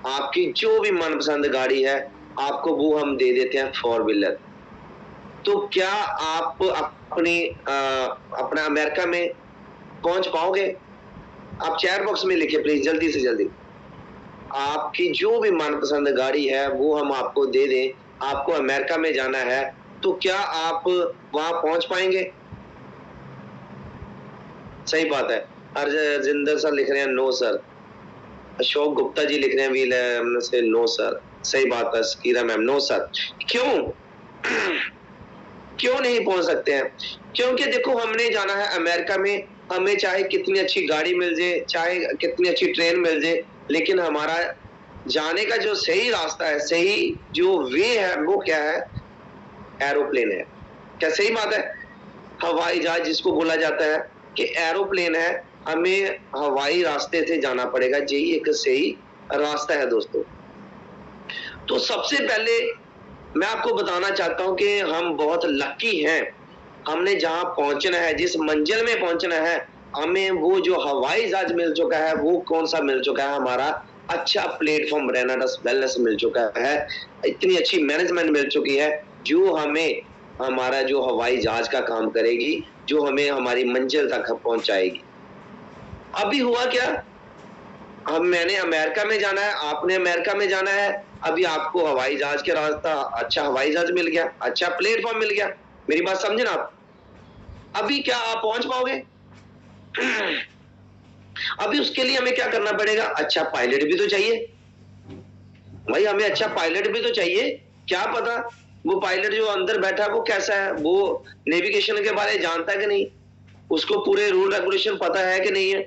आपकी जो भी मनपसंद गाड़ी है, आपको वो हम दे देते हैं 4 व्हीलर। तो क्या आप अपना अमेरिका में पहुंच पाओगे? आप चैट बॉक्स में लिखिए प्लीज, जल्दी से जल्दी। आपकी जो भी मनपसंद गाड़ी है वो हम आपको दे दें, आपको अमेरिका में जाना है, तो क्या आप वहां पहुंच पाएंगे? सही बात है। हरजिंदर सर लिख रहे हैं नो सर। अशोक गुप्ता जी लिख रहे हैं व्हील से नो सर। सही बात है सकीरा मैम, नो सर। क्यों? क्यों नहीं पहुंच सकते हैं? क्योंकि देखो हमने जाना है अमेरिका में, हमें चाहे कितनी अच्छी गाड़ी मिल जाए, चाहे कितनी अच्छी ट्रेन मिल जाए, लेकिन हमारा जाने का जो सही रास्ता है, सही जो वे है, वो क्या है? एरोप्लेन है। क्या सही बात है? हवाई जहाज जिसको बोला जाता है कि एरोप्लेन है, हमें हवाई रास्ते से जाना पड़ेगा, यही एक सही रास्ता है दोस्तों। तो सबसे पहले मैं आपको बताना चाहता हूं कि हम बहुत लकी हैं, हमने जहां पहुंचना है, जिस मंजिल में पहुंचना है, हमें वो जो हवाई जहाज मिल चुका है, वो कौन सा मिल चुका है? हमारा अच्छा प्लेटफॉर्म रेनाडस वेलनेस मिल चुका है, इतनी अच्छी मैनेजमेंट मिल चुकी है जो हमें हमारा जो हवाई जहाज का काम करेगी, जो हमें हमारी मंजिल तक पहुंचाएगी। अभी हुआ क्या? मैंने अमेरिका में जाना है, आपने अमेरिका में जाना है, अभी आपको हवाई जहाज के रास्ता, अच्छा हवाई जहाज मिल गया, अच्छा प्लेटफॉर्म मिल गया। मेरी बात समझे ना आप? अभी क्या आप पहुंच पाओगे? अभी उसके लिए हमें क्या करना पड़ेगा? अच्छा पायलट भी तो चाहिए भाई, हमें अच्छा पायलट भी तो चाहिए। क्या पता वो पायलट जो अंदर बैठा है वो कैसा है, वो नेविगेशन के बारे में जानता है कि नहीं, उसको पूरे रूल रेगुलेशन पता है कि नहीं है।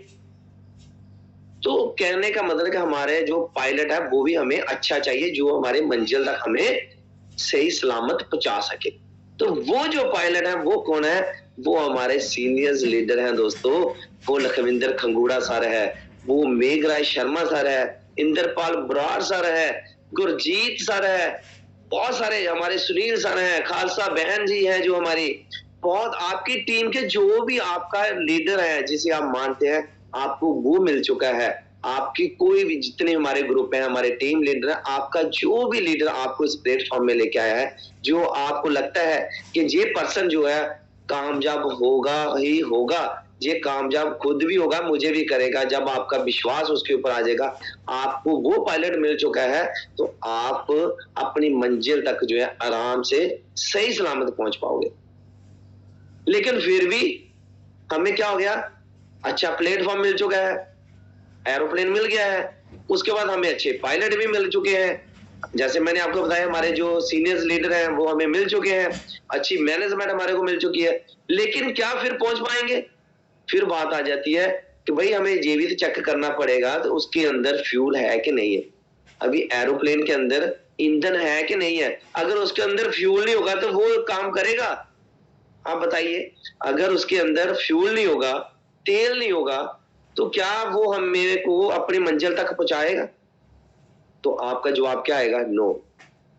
तो कहने का मतलब कि हमारे जो पायलट है वो भी हमें अच्छा चाहिए, जो हमारे मंजिल तक हमें सही सलामत पहुंचा सके। तो वो जो पायलट है वो कौन है? वो हमारे सीनियर्स लीडर हैं दोस्तों। वो लखविंदर खंगूड़ा सर है, वो मेघराज शर्मा सर है, इंद्रपाल बराड़ सर है, गुरजीत सर है, बहुत सारे हमारे सुनील सर हैं, खालसा बहन जी हैं जो हमारी बहुत आपकी टीम के जो भी आपका लीडर है जिसे आप मानते हैं, आपको वो मिल चुका है। आपकी कोई भी जितने हमारे ग्रुप हैं, हमारे टीम लीडर है, आपका जो भी लीडर आपको इस प्लेटफॉर्म में लेके आया है, जो आपको लगता है कि ये पर्सन जो है कामयाब होगा ही होगा, ये कामयाब खुद भी होगा, मुझे भी करेगा, जब आपका विश्वास उसके ऊपर आ जाएगा, आपको वो पायलट मिल चुका है, तो आप अपनी मंजिल तक जो है आराम से सही सलामत पहुंच पाओगे। लेकिन फिर भी हमें क्या हो गया? अच्छा प्लेटफॉर्म मिल चुका है, एरोप्लेन मिल गया है, उसके बाद हमें अच्छे पायलट भी मिल चुके हैं, जैसे मैंने आपको बताया हमारे जो सीनियर्स लीडर हैं वो हमें मिल चुके हैं, अच्छी मैनेजमेंट हमारे को मिल चुकी है। लेकिन क्या फिर पहुंच पाएंगे? फिर बात आ जाती है कि भाई हमें ये भी तो चेक करना पड़ेगा तो उसके अंदर फ्यूल है कि नहीं है। अभी एरोप्लेन के अंदर ईंधन है कि नहीं है? अगर उसके अंदर फ्यूल नहीं होगा तो वो काम करेगा? आप बताइए, अगर उसके अंदर फ्यूल नहीं होगा, तेल नहीं होगा, तो क्या वो हम मेरे को अपनी मंजिल तक पहुंचाएगा? तो आपका जवाब क्या आएगा? नो।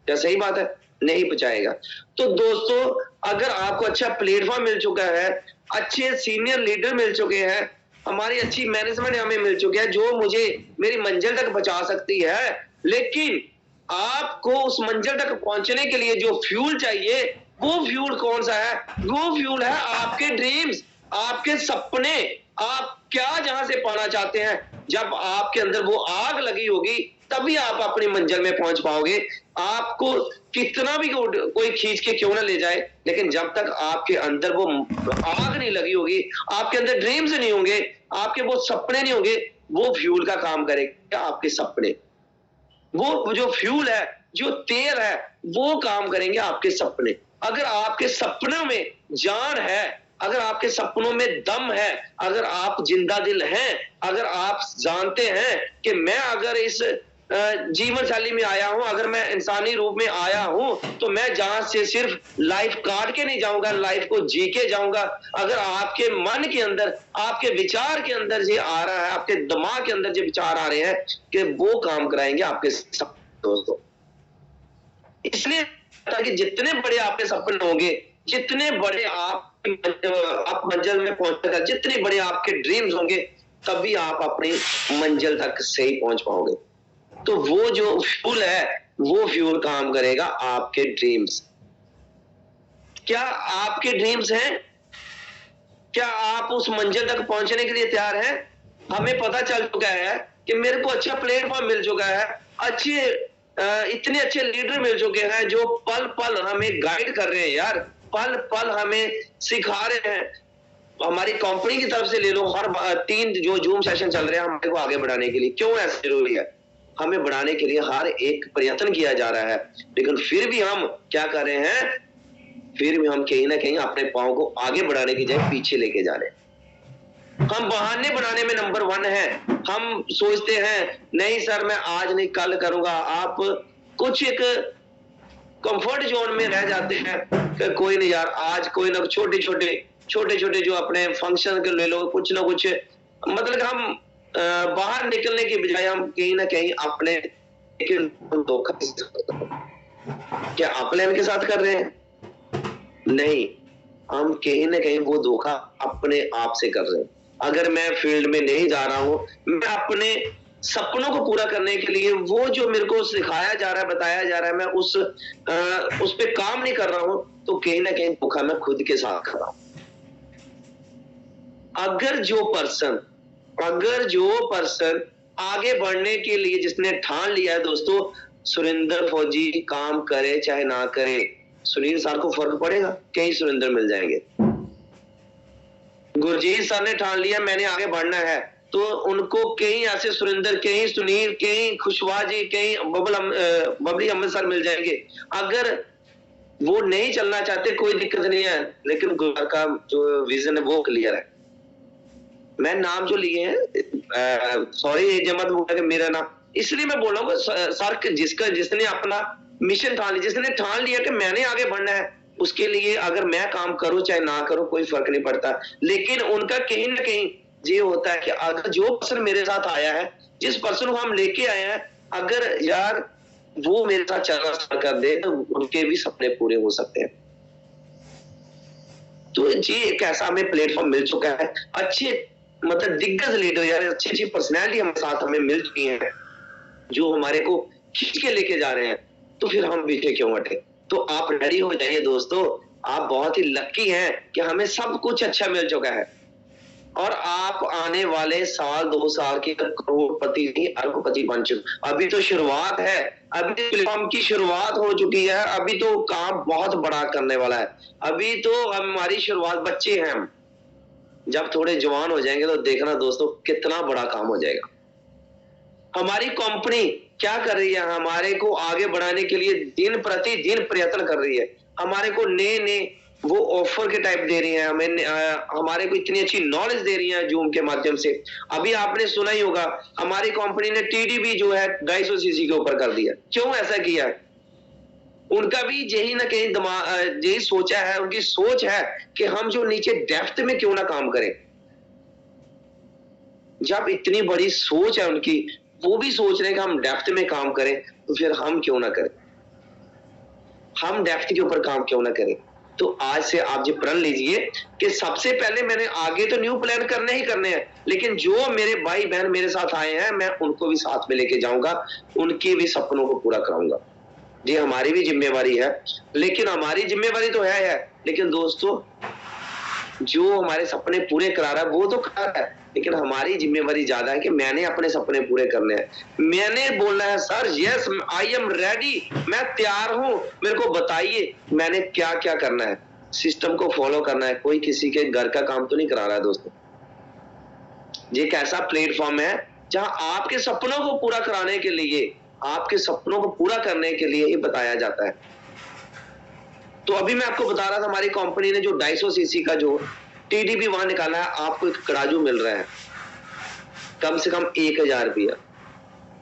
क्या सही बात है? नहीं पहुंचाएगा। तो दोस्तों अगर आपको अच्छा प्लेटफॉर्म मिल चुका है, अच्छे सीनियर लीडर मिल चुके हैं, हमारी अच्छी मैनेजमेंट हमें मिल चुकी है जो मुझे मेरी मंजिल तक पहुंचा सकती है, लेकिन आपको उस मंजिल तक पहुंचने के लिए जो फ्यूल चाहिए, वो फ्यूल कौन सा है? वो फ्यूल है आपके ड्रीम्स, आपके सपने। आप क्या जहां से पाना चाहते हैं, जब आपके अंदर वो आग लगी होगी तभी आप अपनी मंजिल में पहुंच पाओगे। आपको कितना भी कोई खींच के क्यों ना ले जाए, लेकिन जब तक आपके अंदर वो आग नहीं लगी होगी, आपके अंदर ड्रीम्स नहीं होंगे, आपके वो सपने नहीं होंगे, वो फ्यूल का काम करेगा आपके सपने। वो जो फ्यूल है, जो तेल है, वो काम करेंगे आपके सपने। अगर आपके सपनों में जान है, अगर आपके सपनों में दम है, अगर आप जिंदा दिल हैं, अगर आप जानते हैं कि मैं अगर इस जीवन शैली में आया हूं, अगर मैं इंसानी रूप में आया हूं, तो मैं जहां से सिर्फ लाइफ काट के नहीं जाऊंगा, लाइफ को जी के जाऊंगा। अगर आपके मन के अंदर, आपके विचार के अंदर ये आ रहा है, आपके दिमाग के अंदर जो विचार आ रहे हैं, कि वो काम कराएंगे आपके दोस्तों। इसलिए कि जितने बड़े आपके सपने होंगे, जितने बड़े आप मंजिल में पहुंचेगा, जितने बड़े आपके ड्रीम्स होंगे, तभी आप अपनी मंजिल तक सही पहुंच पाओगे। तो वो जो फ्यूल है, वो फ्यूल काम करेगा आपके ड्रीम्स। क्या आपके ड्रीम्स हैं? क्या आप उस मंजिल तक पहुंचने के लिए तैयार हैं? हमें पता चल चुका है कि मेरे को अच्छा प्लेटफॉर्म मिल चुका है, इतने अच्छे लीडर मिल चुके हैं जो पल पल हमें गाइड कर रहे हैं यार, पल पल हमें सिखा रहे हैं। हमारी कंपनी की तरफ से ले लो, हर 3 जो जूम सेशन चल रहे हैं हमारे को आगे बढ़ाने के लिए। क्यों ऐसा जरूरी है? हमें बढ़ाने के लिए हर एक प्रयत्न किया जा रहा है, लेकिन फिर भी हम क्या कर रहे हैं? फिर भी हम कहीं ना कहीं अपने पांव को आगे बढ़ाने की जगह पीछे लेके जा रहे हैं। हम बहाने बनाने में नंबर 1 है। हम सोचते हैं नहीं सर मैं आज नहीं कल करूंगा। आप कुछ एक कंफर्ट जोन में रह जाते हैं कि कोई नहीं यार, आज कोई ना छोटे छोटे जो अपने फंक्शन के ले लो, कुछ ना कुछ, मतलब हम बाहर निकलने की बजाय हम कहीं ना कहीं अपने धोखा। क्या अपने के साथ कर रहे हैं? नहीं, हम कहीं ना कहीं वो धोखा अपने आप से कर रहे हैं। अगर मैं फील्ड में नहीं जा रहा हूं, मैं अपने सपनों को पूरा करने के लिए वो जो मेरे को सिखाया जा रहा है, बताया जा रहा है, मैं उस पे काम नहीं कर रहा हूं, तो कहीं ना कहीं धोखा मैं खुद के साथ कर रहा हूं। अगर जो पर्सन आगे बढ़ने के लिए जिसने ठान लिया है दोस्तों, सुरेंद्र फौजी काम करे चाहे ना करे, सुनील सर को फर्क पड़ेगा? कई सुरेंद्र मिल जाएंगे। गुरजीत सर ने ठान लिया मैंने आगे बढ़ना है, तो उनको कई ऐसे सुरेंद्र, कई सुनील, कई खुशवा जी, कई बबली अहमद सर मिल जाएंगे। अगर वो नहीं चलना चाहते कोई दिक्कत नहीं है, लेकिन गुरु का जो विजन है वो क्लियर है। मैं नाम जो लिए हैं, सॉरी जमत बोला कि मेरा नाम, इसलिए मैं बोल रहा हूँ सर जिसने अपना मिशन ठान लिया, जिसने ठान लिया कि मैंने आगे बढ़ना है, उसके लिए अगर मैं काम करूं चाहे ना करूं कोई फर्क नहीं पड़ता। लेकिन उनका कहीं ना कहीं ये होता है कि अगर जो पर्सन मेरे साथ आया है, जिस पर्सन को हम लेके आए हैं, अगर यार वो मेरे साथ चलना स्टार्ट कर दे, तो उनके भी सपने पूरे हो सकते हैं। तो जी एक ऐसा हमें प्लेटफॉर्म मिल चुका है, अच्छे मतलब दिग्गज लीडर यार, अच्छी पर्सनैलिटी हमारे साथ हमें मिल चुकी है जो हमारे को खींच के लेके जा रहे हैं, तो फिर हम पीछे क्यों हटे? तो आप रेडी हो जाइए दोस्तों, आप बहुत ही लकी हैं कि हमें सब कुछ अच्छा मिल चुका है, और आप आने वाले साल 2 साल के करोड़पति नहीं अरबपति बन चुके। अभी तो शुरुआत है, अभी प्लेटफॉर्म की शुरुआत हो चुकी है, अभी तो काम बहुत बड़ा करने वाला है। अभी तो हमारी शुरुआत, बच्चे हैं हम, जब थोड़े जवान हो जाएंगे तो देखना दोस्तों कितना बड़ा काम हो जाएगा। हमारी कंपनी क्या कर रही है? हमारे को आगे बढ़ाने के लिए दिन प्रतिदिन प्रयत्न कर रही है, हमारे को नए वो ऑफर के टाइप दे रही है, हमारे को इतनी अच्छी नॉलेज दे रही है जूम के माध्यम से। अभी आपने सुना ही होगा हमारी कंपनी ने टीडीबी जो है 250 सीसी के ऊपर कर दिया। क्यों ऐसा किया? उनका भी यही ना कहीं दिमाग यही सोचा है, उनकी सोच है कि हम जो नीचे डेप्थ में क्यों ना काम करें। जब इतनी बड़ी सोच है उनकी, वो भी सोच रहे हैं कि हम डेप्थ में काम करें, तो फिर हम क्यों ना करें? हम डेप्थ के ऊपर काम क्यों ना करें? तो आज से आप ये प्रण लीजिए कि सबसे पहले मैंने आगे तो न्यू प्लान करने ही करने हैं, लेकिन जो मेरे भाई बहन मेरे साथ आए हैं मैं उनको भी साथ में लेके जाऊंगा, उनके भी सपनों को पूरा कराऊंगा। ये हमारी भी जिम्मेवारी है, लेकिन हमारी जिम्मेवारी तो है, लेकिन दोस्तों जो हमारे सपने पूरे करा रहा है वो तो करा रहा है, लेकिन हमारी जिम्मेवारी ज्यादा है कि मैंने अपने सपने पूरे करने हैं। मैंने बोलना है sir yes I am ready, मैं तैयार हूं, मेरे को बताइए मैंने क्या क्या करना है। सिस्टम को फॉलो करना है, कोई किसी के घर का काम तो नहीं करा रहा है दोस्तों। ये एक ऐसा प्लेटफॉर्म है जहां आपके सपनों को पूरा कराने के लिए, आपके सपनों को पूरा करने के लिए ही बताया जाता है। तो अभी मैं आपको बता रहा था हमारी कंपनी ने जो 250 सीसी का जो टीडीबी वहां निकाला है, आपको एक कड़ाजू मिल रहा है कम से कम 1000 रुपया,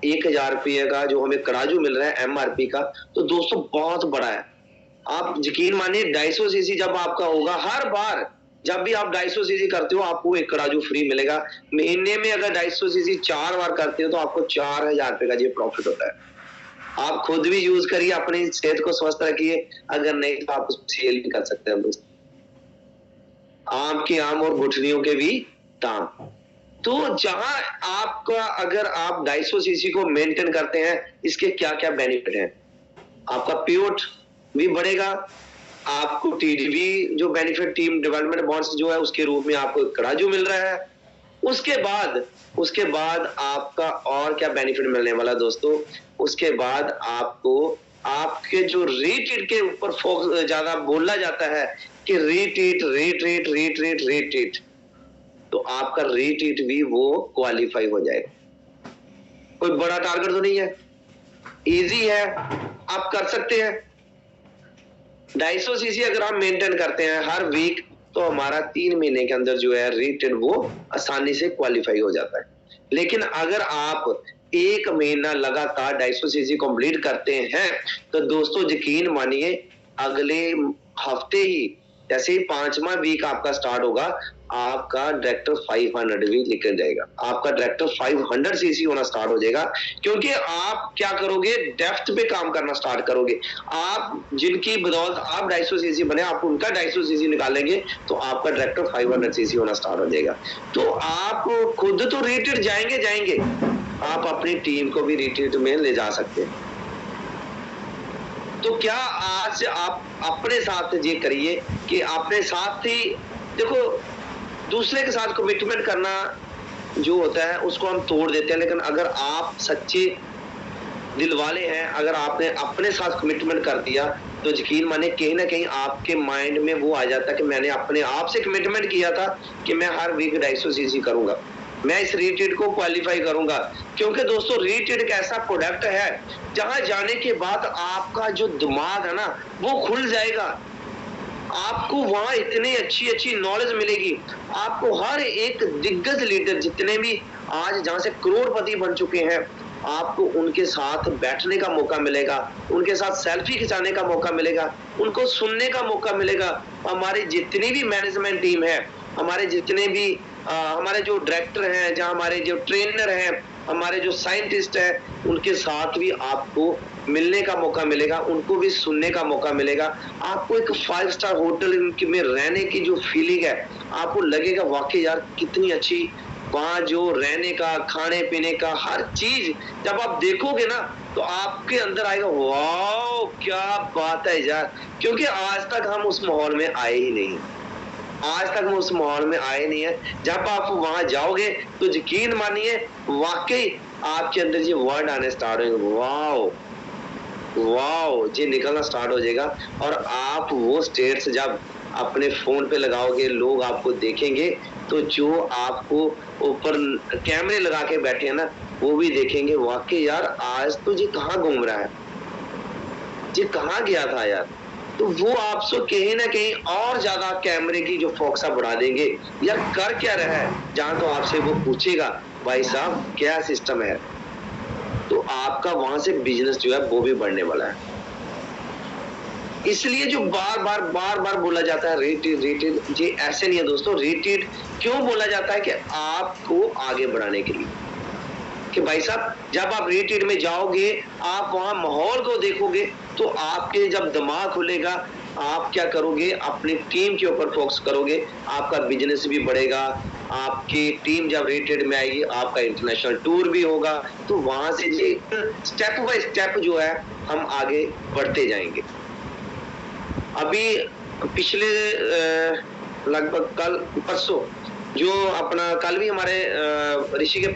1000 रुपये का जो हमें कड़ाजू मिल रहा है एमआरपी का, तो दोस्तों बहुत बड़ा है। आप यकीन मानिए 250 सीसी जब आपका होगा, हर बार जब भी आप 250 सीसी करते हो आपको एक कड़ाजू फ्री मिलेगा। महीने में अगर 250 सीसी 4 बार करते हो तो आपको 4000 रुपए का ये प्रॉफिट होता है। आप खुद भी यूज करिए, अपनी सेहत को स्वस्थ रखिए, अगर नहीं तो आप उसको सेल भी कर सकते हैं दोस्तों। आम के आम और गुठलियों के भी दाम। तो जहां आपका अगर आप 250 सीसी को मेंटेन करते हैं, इसके क्या क्या बेनिफिट हैं। आपका पीओट भी बढ़ेगा, आपको टीडीबी जो बेनिफिट टीम डेवलपमेंट बॉन्ड्स जो है उसके रूप में आपको कड़ाजू मिल रहा है। उसके बाद आपका और क्या बेनिफिट मिलने वाला दोस्तों, उसके बाद आपको आपके जो रीट्रीट के ऊपर फोकस ज्यादा बोला जाता है कि रीट्रीट, तो आपका रीट्रीट भी वो क्वालिफाई हो जाएगा। कोई बड़ा टारगेट तो नहीं है, इजी है, आप कर सकते हैं। 250 सीसी अगर हम मेंटेन करते हैं हर वीक, तो हमारा 3 महीने के अंदर जो है रीट्रीट वो आसानी से क्वालिफाई हो जाता है। लेकिन अगर आप 1 महीना लगातार 250 सीसी कंप्लीट करते हैं, तो दोस्तों यकीन मानिए अगले हफ्ते ही जैसे ही 5वां वीक आपका स्टार्ट होगा, आपका डायरेक्टर 500 भी निकल जाएगा, आपका डायरेक्टर 500 सीसी होना स्टार्ट हो जाएगा। क्योंकि आप क्या करोगे, डेप्थ पे काम करना स्टार्ट करोगे। आप जिनकी बदौलत आप 250 सीसी बने, आप उनका 250 सीसी निकालेंगे तो आपका डायरेक्टर 500 सीसी होना स्टार्ट हो जाएगा। तो आप खुद तो रीट्रीट जाएंगे, आप अपनी टीम को भी रीट्रीट में ले जा सकते हैं। तो क्या आज आप अपने साथ ये करिए कि अपने साथ ही देखो, दूसरे के साथ कमिटमेंट करना जो होता है उसको हम तोड़ देते हैं, लेकिन अगर आप सच्चे दिल वाले हैं, अगर आपने अपने साथ कमिटमेंट कर दिया, तो यकीन माने कहीं ना कहीं आपके माइंड में वो आ जाता है कि मैंने अपने आप से कमिटमेंट किया था कि मैं हर वीक 250 सीसी करूंगा, मैं इस रीट्रीट को क्वालिफाई करूंगा। क्योंकि दोस्तों रीट्रीट एक ऐसा प्रोडक्ट है जहां जाने के बाद आपका जो दिमाग है ना वो खुल जाएगा। आपको वहां इतनी अच्छी नॉलेज मिलेगी, आपको हर एक दिग्गज लीडर जितने भी आज जहां से करोड़पति बन चुके हैं, आपको उनके साथ बैठने का मौका मिलेगा, उनके साथ सेल्फी खिंचाने का मौका मिलेगा, उनको सुनने का मौका मिलेगा। हमारी जितनी भी मैनेजमेंट टीम है, हमारे जितने भी हमारे जो डायरेक्टर हैं, जहां हमारे जो ट्रेनर हैं, हमारे जो साइंटिस्ट हैं, उनके साथ भी आपको मिलने का मौका मिलेगा, उनको भी सुनने का मौका मिलेगा। आपको एक 5 स्टार होटल में रहने की जो फीलिंग है, आपको लगेगा वाकई यार कितनी अच्छी वहां जो रहने का, खाने पीने का हर चीज जब आप देखोगे ना तो आपके अंदर आएगा वाओ क्या बात है यार। क्योंकि आज तक हम उस माहौल में आए ही नहीं, आज तक हम उस माहौल में आए नहीं है। जब आप वहां जाओगे तो यकीन मानिए वाकई आपके अंदर ये वर्ड आने स्टार्ट होंगे, वाओ वाओ ये निकलना स्टार्ट हो जाएगा। और आप वो स्टेट्स जब अपने फोन पे लगाओगे, लोग आपको देखेंगे, तो जो आपको ऊपर कैमरे लगा के बैठे हैं ना, वो भी देखेंगे वाकई यार आज तो ये कहाँ घूम रहा है, ये कहाँ गया था यार। तो वो आपसे कहीं ना कहीं और ज्यादा कैमरे की जो फोकसा बढ़ा देंगे, यार कर क्या रहा है, जहां तो आपसे वो पूछेगा भाई साहब क्या सिस्टम है, तो आपका वहां से बिजनेस जो है वो भी बढ़ने वाला है। इसलिए जो बार बार बोला जाता है रीट्रीट, ये ऐसे नहीं है दोस्तों। रीट्रीट क्यों बोला जाता है कि आपको आगे बढ़ाने के लिए, कि भाई साहब जब आप रीट्रीट में जाओगे, आप वहां माहौल को देखोगे, तो आपके जब दिमाग खुलेगा, आप क्या करोगे, अपनी टीम के ऊपर फोकस करोगे, आपका बिजनेस भी बढ़ेगा, आपकी टीम जब रेटेड में आएगी, आपका इंटरनेशनल टूर भी होगा, तो वहां से स्टेप बाय स्टेप जो है हम आगे बढ़ते जाएंगे। अभी पिछले लगभग कल परसों जो अपना कल भी हमारे ऋषिकेश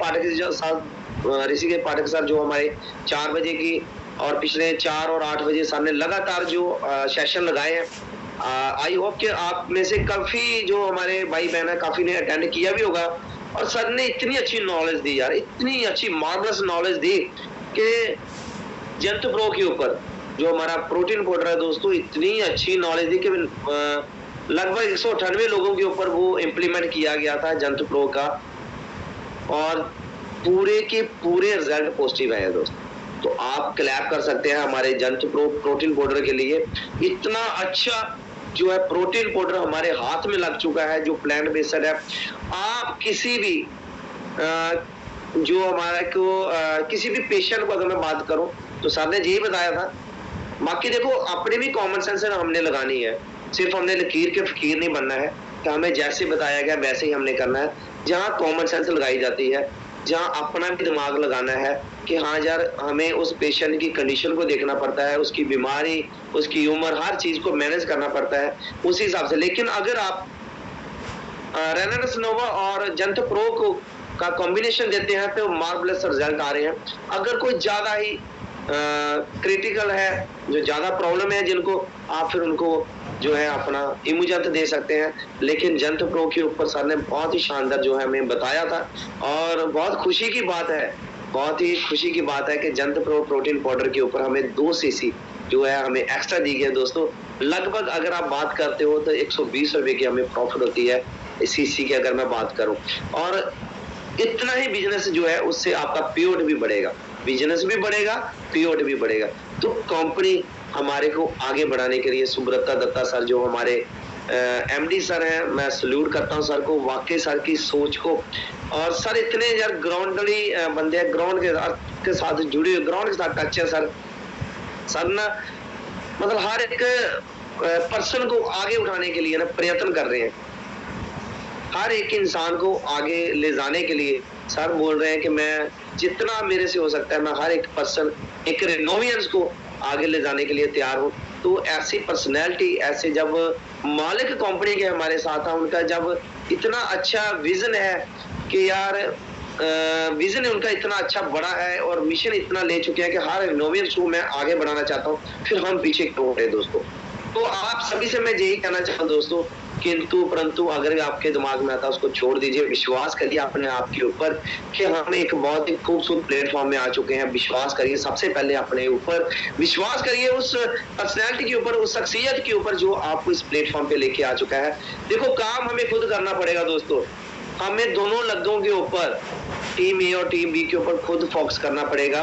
पाठक सर जो हमारे 4 बजे की और पिछले 4 और 8 बजे सर ने लगातार जो सेशन लगाए हैं, आई होप कि आप में से काफी जो हमारे भाई बहन है काफी ने अटेंड किया भी होगा। और सर ने इतनी अच्छी नॉलेज दी यार, इतनी अच्छी मार्वलस नॉलेज दी कि जंतु प्रो के ऊपर जो हमारा प्रोटीन पाउडर है दोस्तों, इतनी अच्छी नॉलेज दी कि लगभग 198 लोगों के ऊपर वो इम्प्लीमेंट किया गया था जंतु प्रो का, और पूरे के पूरे रिजल्ट पॉजिटिव आए दोस्तों। तो आप क्लैप कर सकते हैं हमारे जंतु प्रो प्रोटीन पाउडर के लिए। इतना अच्छा जो है प्रोटीन पाउडर हमारे हाथ में लग चुका है जो प्लांट बेस्ड है। आप किसी भी जो हमारा को किसी भी पेशेंट को अगर मैं बात करूं तो सर ने यही बताया था। बाकी देखो अपनी भी कॉमन सेंस हमने लगानी है, सिर्फ हमने लकीर के फकीर नहीं बनना है कि हमें जैसे बताया गया वैसे ही हमने करना है। जहाँ कॉमन सेंस लगाई जाती है, जहाँ अपना भी दिमाग लगाना है कि हाँ यार हमें उस पेशेंट की कंडीशन को देखना पड़ता है, उसकी बीमारी, उसकी उम्र, हर चीज को मैनेज करना पड़ता है उसी हिसाब से। लेकिन अगर आप रेनाडस नोवा और जंतु प्रो को का कॉम्बिनेशन देते हैं तो मार्वलस रिजल्ट आ रहे हैं। अगर कोई ज्यादा ही क्रिटिकल है, जो ज्यादा प्रॉब्लम है जिनको, आप फिर उनको जो है अपना इम्यूजंत दे सकते हैं। लेकिन जंतु प्रो के ऊपर सर ने बहुत ही शानदार जो है हमें बताया था, और बहुत खुशी की बात है, बहुत ही खुशी की बात है कि जंतु प्रो प्रोटीन पाउडर के ऊपर हमें 2 सीसी जो है हमें एक्स्ट्रा दी गई है दोस्तों। लगभग अगर आप बात करते हो तो 120 रुपए की हमें प्रॉफिट होती है सीसी की अगर मैं बात करूं। और इतना ही बिजनेस जो है उससे आपका पीओट भी बढ़ेगा, बिजनेस भी बढ़ेगा, पीओट भी बढ़ेगा। तो कंपनी हमारे को आगे बढ़ाने के लिए सुब्रता दत्ता सर जो हमारे एमडी सर हैं, मैं सल्यूट करता हूं सर को, वाकई सर की सोच को। और सर इतने यार ग्राउंडली बंदे हैं, ग्राउंड के साथ जुड़े हुए, ग्राउंड के साथ टच है सर ना, मतलब हर एक पर्सन को आगे उठाने के लिए ना प्रयत्न कर रहे हैं, हर एक इंसान को आगे ले जाने के लिए। सर बोल रहे हैं कि मैं जितना मेरे से हो सकता है मैं हर एक पर्सन, एक रेनोवियंस को आगे ले जाने के लिए तैयार हूँ। तो ऐसी पर्सनैलिटी, ऐसे जब मालिक कंपनी के हमारे साथ है, उनका जब इतना अच्छा विजन है कि यार विजन उनका इतना अच्छा बड़ा है और मिशन इतना ले चुके हैं कि हर रेनोवियंस को मैं आगे बढ़ाना चाहता हूँ, फिर हम पीछे क्यों रहे दोस्तों। तो आप सभी से मैं यही कहना चाहता हूँ दोस्तों, किंतु परंतु अगर आपके दिमाग में आता है उसको छोड़ दीजिए, विश्वास करिए अपने आप के ऊपर कि हम एक बहुत ही खूबसूरत प्लेटफॉर्म में आ चुके हैं। विश्वास करिए सबसे पहले अपने ऊपर, विश्वास करिए उस पर्सनैलिटी के ऊपर, उस शख्सियत के ऊपर जो आपको इस प्लेटफॉर्म पे लेके आ चुका है। देखो काम हमें खुद करना पड़ेगा दोस्तों, हमें दोनों लग्गों के ऊपर, टीम ए और टीम बी के ऊपर खुद फोकस करना पड़ेगा।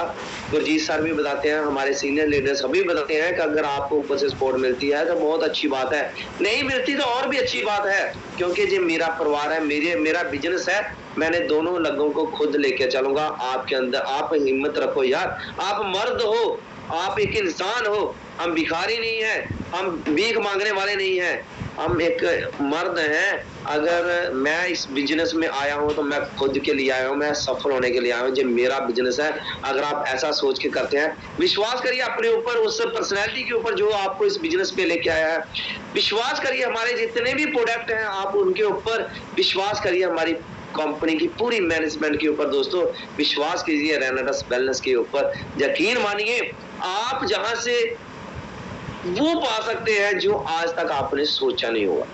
गुरजीत सर भी बताते हैं, हमारे सीनियर लीडर्स सभी बताते हैं कि अगर आपको ऊपर से सपोर्ट मिलती है तो बहुत अच्छी बात है, नहीं मिलती तो और भी अच्छी बात है, क्योंकि ये मेरा परिवार है, मेरा बिजनेस है, मैंने दोनों लग्गों को खुद लेके चलूंगा। आपके अंदर आप हिम्मत रखो यार, आप मर्द हो, आप एक इंसान हो, हम भिखारी नहीं है, हम भीख मांगने वाले नहीं है, हम एक मर्द हैं। अगर मैं इस बिजनेस में आया हूं तो मैं खुद के लिए आया हूं, मैं सफल होने के लिए आया हूं, जो मेरा बिजनेस है। अगर आप ऐसा सोच के करते हैं, विश्वास करिए अपने ऊपर, उस पर्सनैलिटी के ऊपर जो आपको इस बिजनेस पे लेके आया है, विश्वास करिए हमारे जितने भी प्रोडक्ट हैं आप उनके ऊपर विश्वास करिए, हमारी कंपनी की पूरी मैनेजमेंट के ऊपर दोस्तों विश्वास कीजिए, रेनाडस वेलनेस के ऊपर यकीन मानिए, आप जहां से वो पा सकते हैं जो आज तक आपने सोचा नहीं होगा।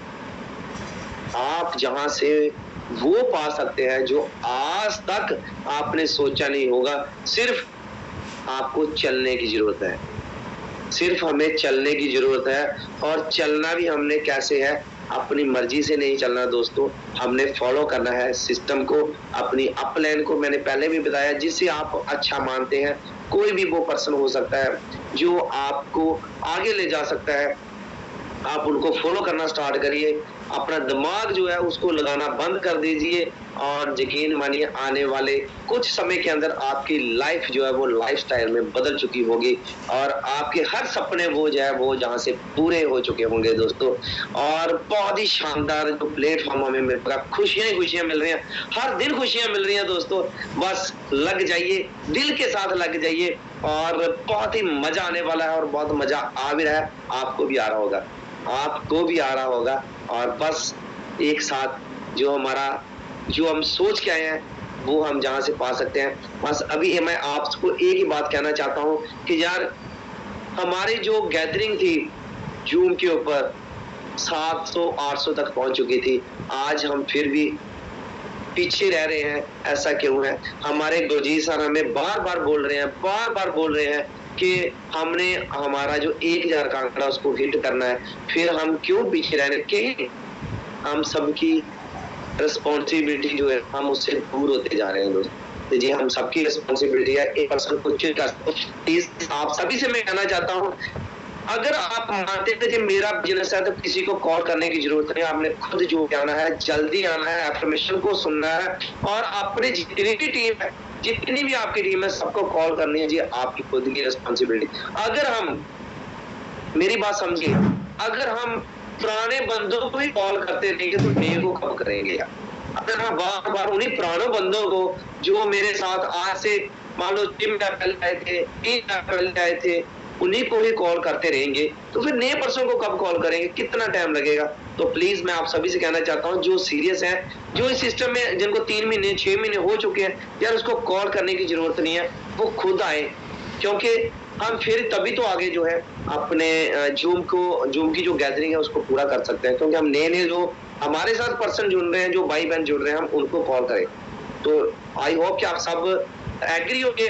आप जहां से वो पा सकते हैं जो आज तक आपने सोचा नहीं होगा। सिर्फ आपको चलने की जरूरत है, सिर्फ हमें चलने की जरूरत है। और चलना भी हमने कैसे है, अपनी मर्जी से नहीं चलना दोस्तों, हमने फॉलो करना है सिस्टम को, अपनी अपलाइन को। मैंने पहले भी बताया, जिससे आप अच्छा मानते हैं, कोई भी वो पर्सन हो सकता है जो आपको आगे ले जा सकता है, आप उनको फॉलो करना स्टार्ट करिए। अपना दिमाग जो है उसको लगाना बंद कर दीजिए और यकीन मानिए आने वाले कुछ समय के अंदर आपकी लाइफ जो है वो लाइफस्टाइल में बदल चुकी होगी और आपके हर सपने वो जो है वो जहां से पूरे हो चुके होंगे दोस्तों। और बहुत ही शानदार जो प्लेटफॉर्म हमें मिल रहा है, खुशियां ही खुशियां मिल रही हैं, हर दिन खुशियां मिल रही हैं दोस्तों। बस लग जाइए, दिल के साथ लग जाइए और बहुत ही मजा आने वाला है और बहुत मजा आ भी रहा है, आपको भी आ रहा होगा, आपको भी आ रहा होगा। और बस एक साथ जो हम सोच के आए हैं वो हम जहां से पा सकते हैं। बस अभी मैं आपको एक ही बात कहना चाहता हूं कि यार हमारी जो गैदरिंग थी जूम के ऊपर 700-800 तक पहुंच चुकी थी, आज हम फिर भी पीछे रह रहे हैं। ऐसा क्यों है? हमारे गुरजीत सर हमें बार बार बोल रहे हैं कि हमने हमारा जो 1000 का आंकड़ा उसको हिट करना है, फिर हम क्यों पीछे रह रहे हैं? हम सबकी रिस्पॉन्सिबिलिटी जो है हम उससे दूर होते जा रहे हैं दोस्त। तो जी हम सबकी रिस्पॉन्सिबिलिटी है, एक पर्सन को प्लीज आप सभी से मैं कहना चाहता हूँ, अगर आप मानते थे कि मेरा बिजनेस है तो किसी को कॉल करने की जरूरत नहीं, आपने खुद जो आना है, जल्दी आना है, एफर्मेशन को सुनना है और अपने जितनी भी टीम है, जितनी भी आपकी टीम है, सबको कॉल करनी है जी, आपकी खुद की रिस्पॉन्सिबिलिटी। अगर हम, मेरी बात समझिए, अगर हम पुराने बंदों को ही कॉल करते रहेंगे तो नए को कब करेंगे यार? अगर हम बार बार उन्हीं पुरानों बंदों को जो मेरे साथ आज से मान लो 3 महीने पहले आए थे, 3 महीने पहले आए थे, उन्हीं को ही कॉल करते रहेंगे तो फिर नए पर्सन को कब कॉल करेंगे? कितना टाइम लगेगा? तो प्लीज मैं आप सभी से कहना चाहता हूँ, जो सीरियस है, जो इस सिस्टम में जिनको 3 महीने 6 महीने हो चुके हैं, यार उसको कॉल करने की जरूरत नहीं है, वो खुद आए, क्योंकि हम फिर तभी तो आगे जो है अपने जूम की जो गैदरिंग है उसको पूरा कर सकते हैं, क्योंकि हम नए जो हमारे साथ पर्सन जुड़ रहे हैं, जो भाई बहन जुड़ रहे हैं, हम उनको कॉल करें। तो आई होप कि आप सब एग्री होंगे।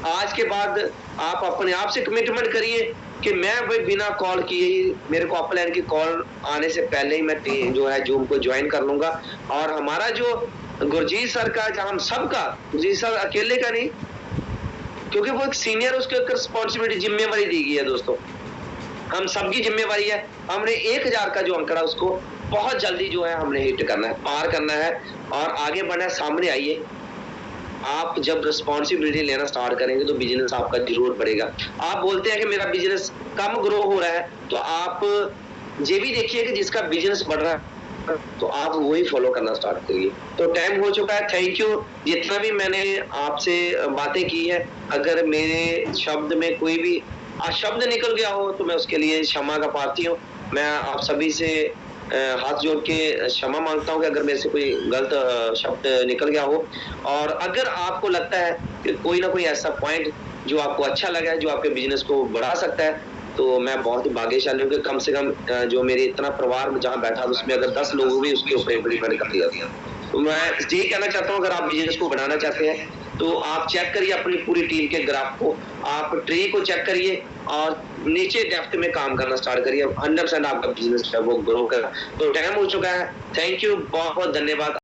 आज के बाद आप अपने आप से कमिटमेंट करिए कि मैं भाई बिना कॉल किए ही, मेरे को अपलाइन की कॉल आने से पहले ही मैं जो है जूम को ज्वाइन कर लूंगा। और हमारा जो गुरजीत सर का, हम सबका, गुरजीत सर अकेले का नहीं, क्योंकि वो एक सीनियर, उसके एक रिस्पॉन्सिबिलिटी, जिम्मेवारी दी गई है दोस्तों, हम सबकी जिम्मेवारी है। हमने 1000 का जो आंकड़ा उसको बहुत जल्दी जो है हमने हिट करना है, पार करना है और आगे बढ़ना है। सामने आइए, आप जब रिस्पॉन्सिबिलिटी लेना स्टार्ट करेंगे तो बिजनेस आपका जरूर बढ़ेगा। आप बोलते हैं कि मेरा बिजनेस कम ग्रो हो रहा है, तो आप ये भी देखिए कि जिसका बिजनेस बढ़ रहा है तो आप वही फॉलो करना स्टार्ट करिए। तो टाइम हो चुका है, थैंक यू। जितना भी मैंने आपसे बातें की है, अगर मेरे शब्द में कोई भी शब्द निकल गया हो तो मैं उसके लिए क्षमा का पाती हूँ। मैं आप सभी से हाथ जोड़ के क्षमा मांगता हूँ कि अगर मेरे से कोई गलत शब्द निकल गया हो। और अगर आपको लगता है कि कोई ना कोई ऐसा पॉइंट जो आपको अच्छा लगा है, जो आपके बिजनेस को बढ़ा सकता है, तो मैं बहुत ही भाग्यशाली हूँ कि कम से कम जो मेरे इतना परिवार जहाँ बैठा उसमें अगर 10 लोग भी उसके ऊपर इम्प्लीमेंट कर दिया। तो मैं यही कहना चाहता हूँ, अगर आप बिजनेस को बढ़ाना चाहते हैं तो आप चेक करिए अपनी पूरी टीम के ग्राफ को, आप ट्री को चेक करिए और नीचे डेप्थ में काम करना स्टार्ट करिए। 100% आपका बिजनेस है वो ग्रो करेगा। तो टाइम हो चुका है, थैंक यू, बहुत बहुत धन्यवाद।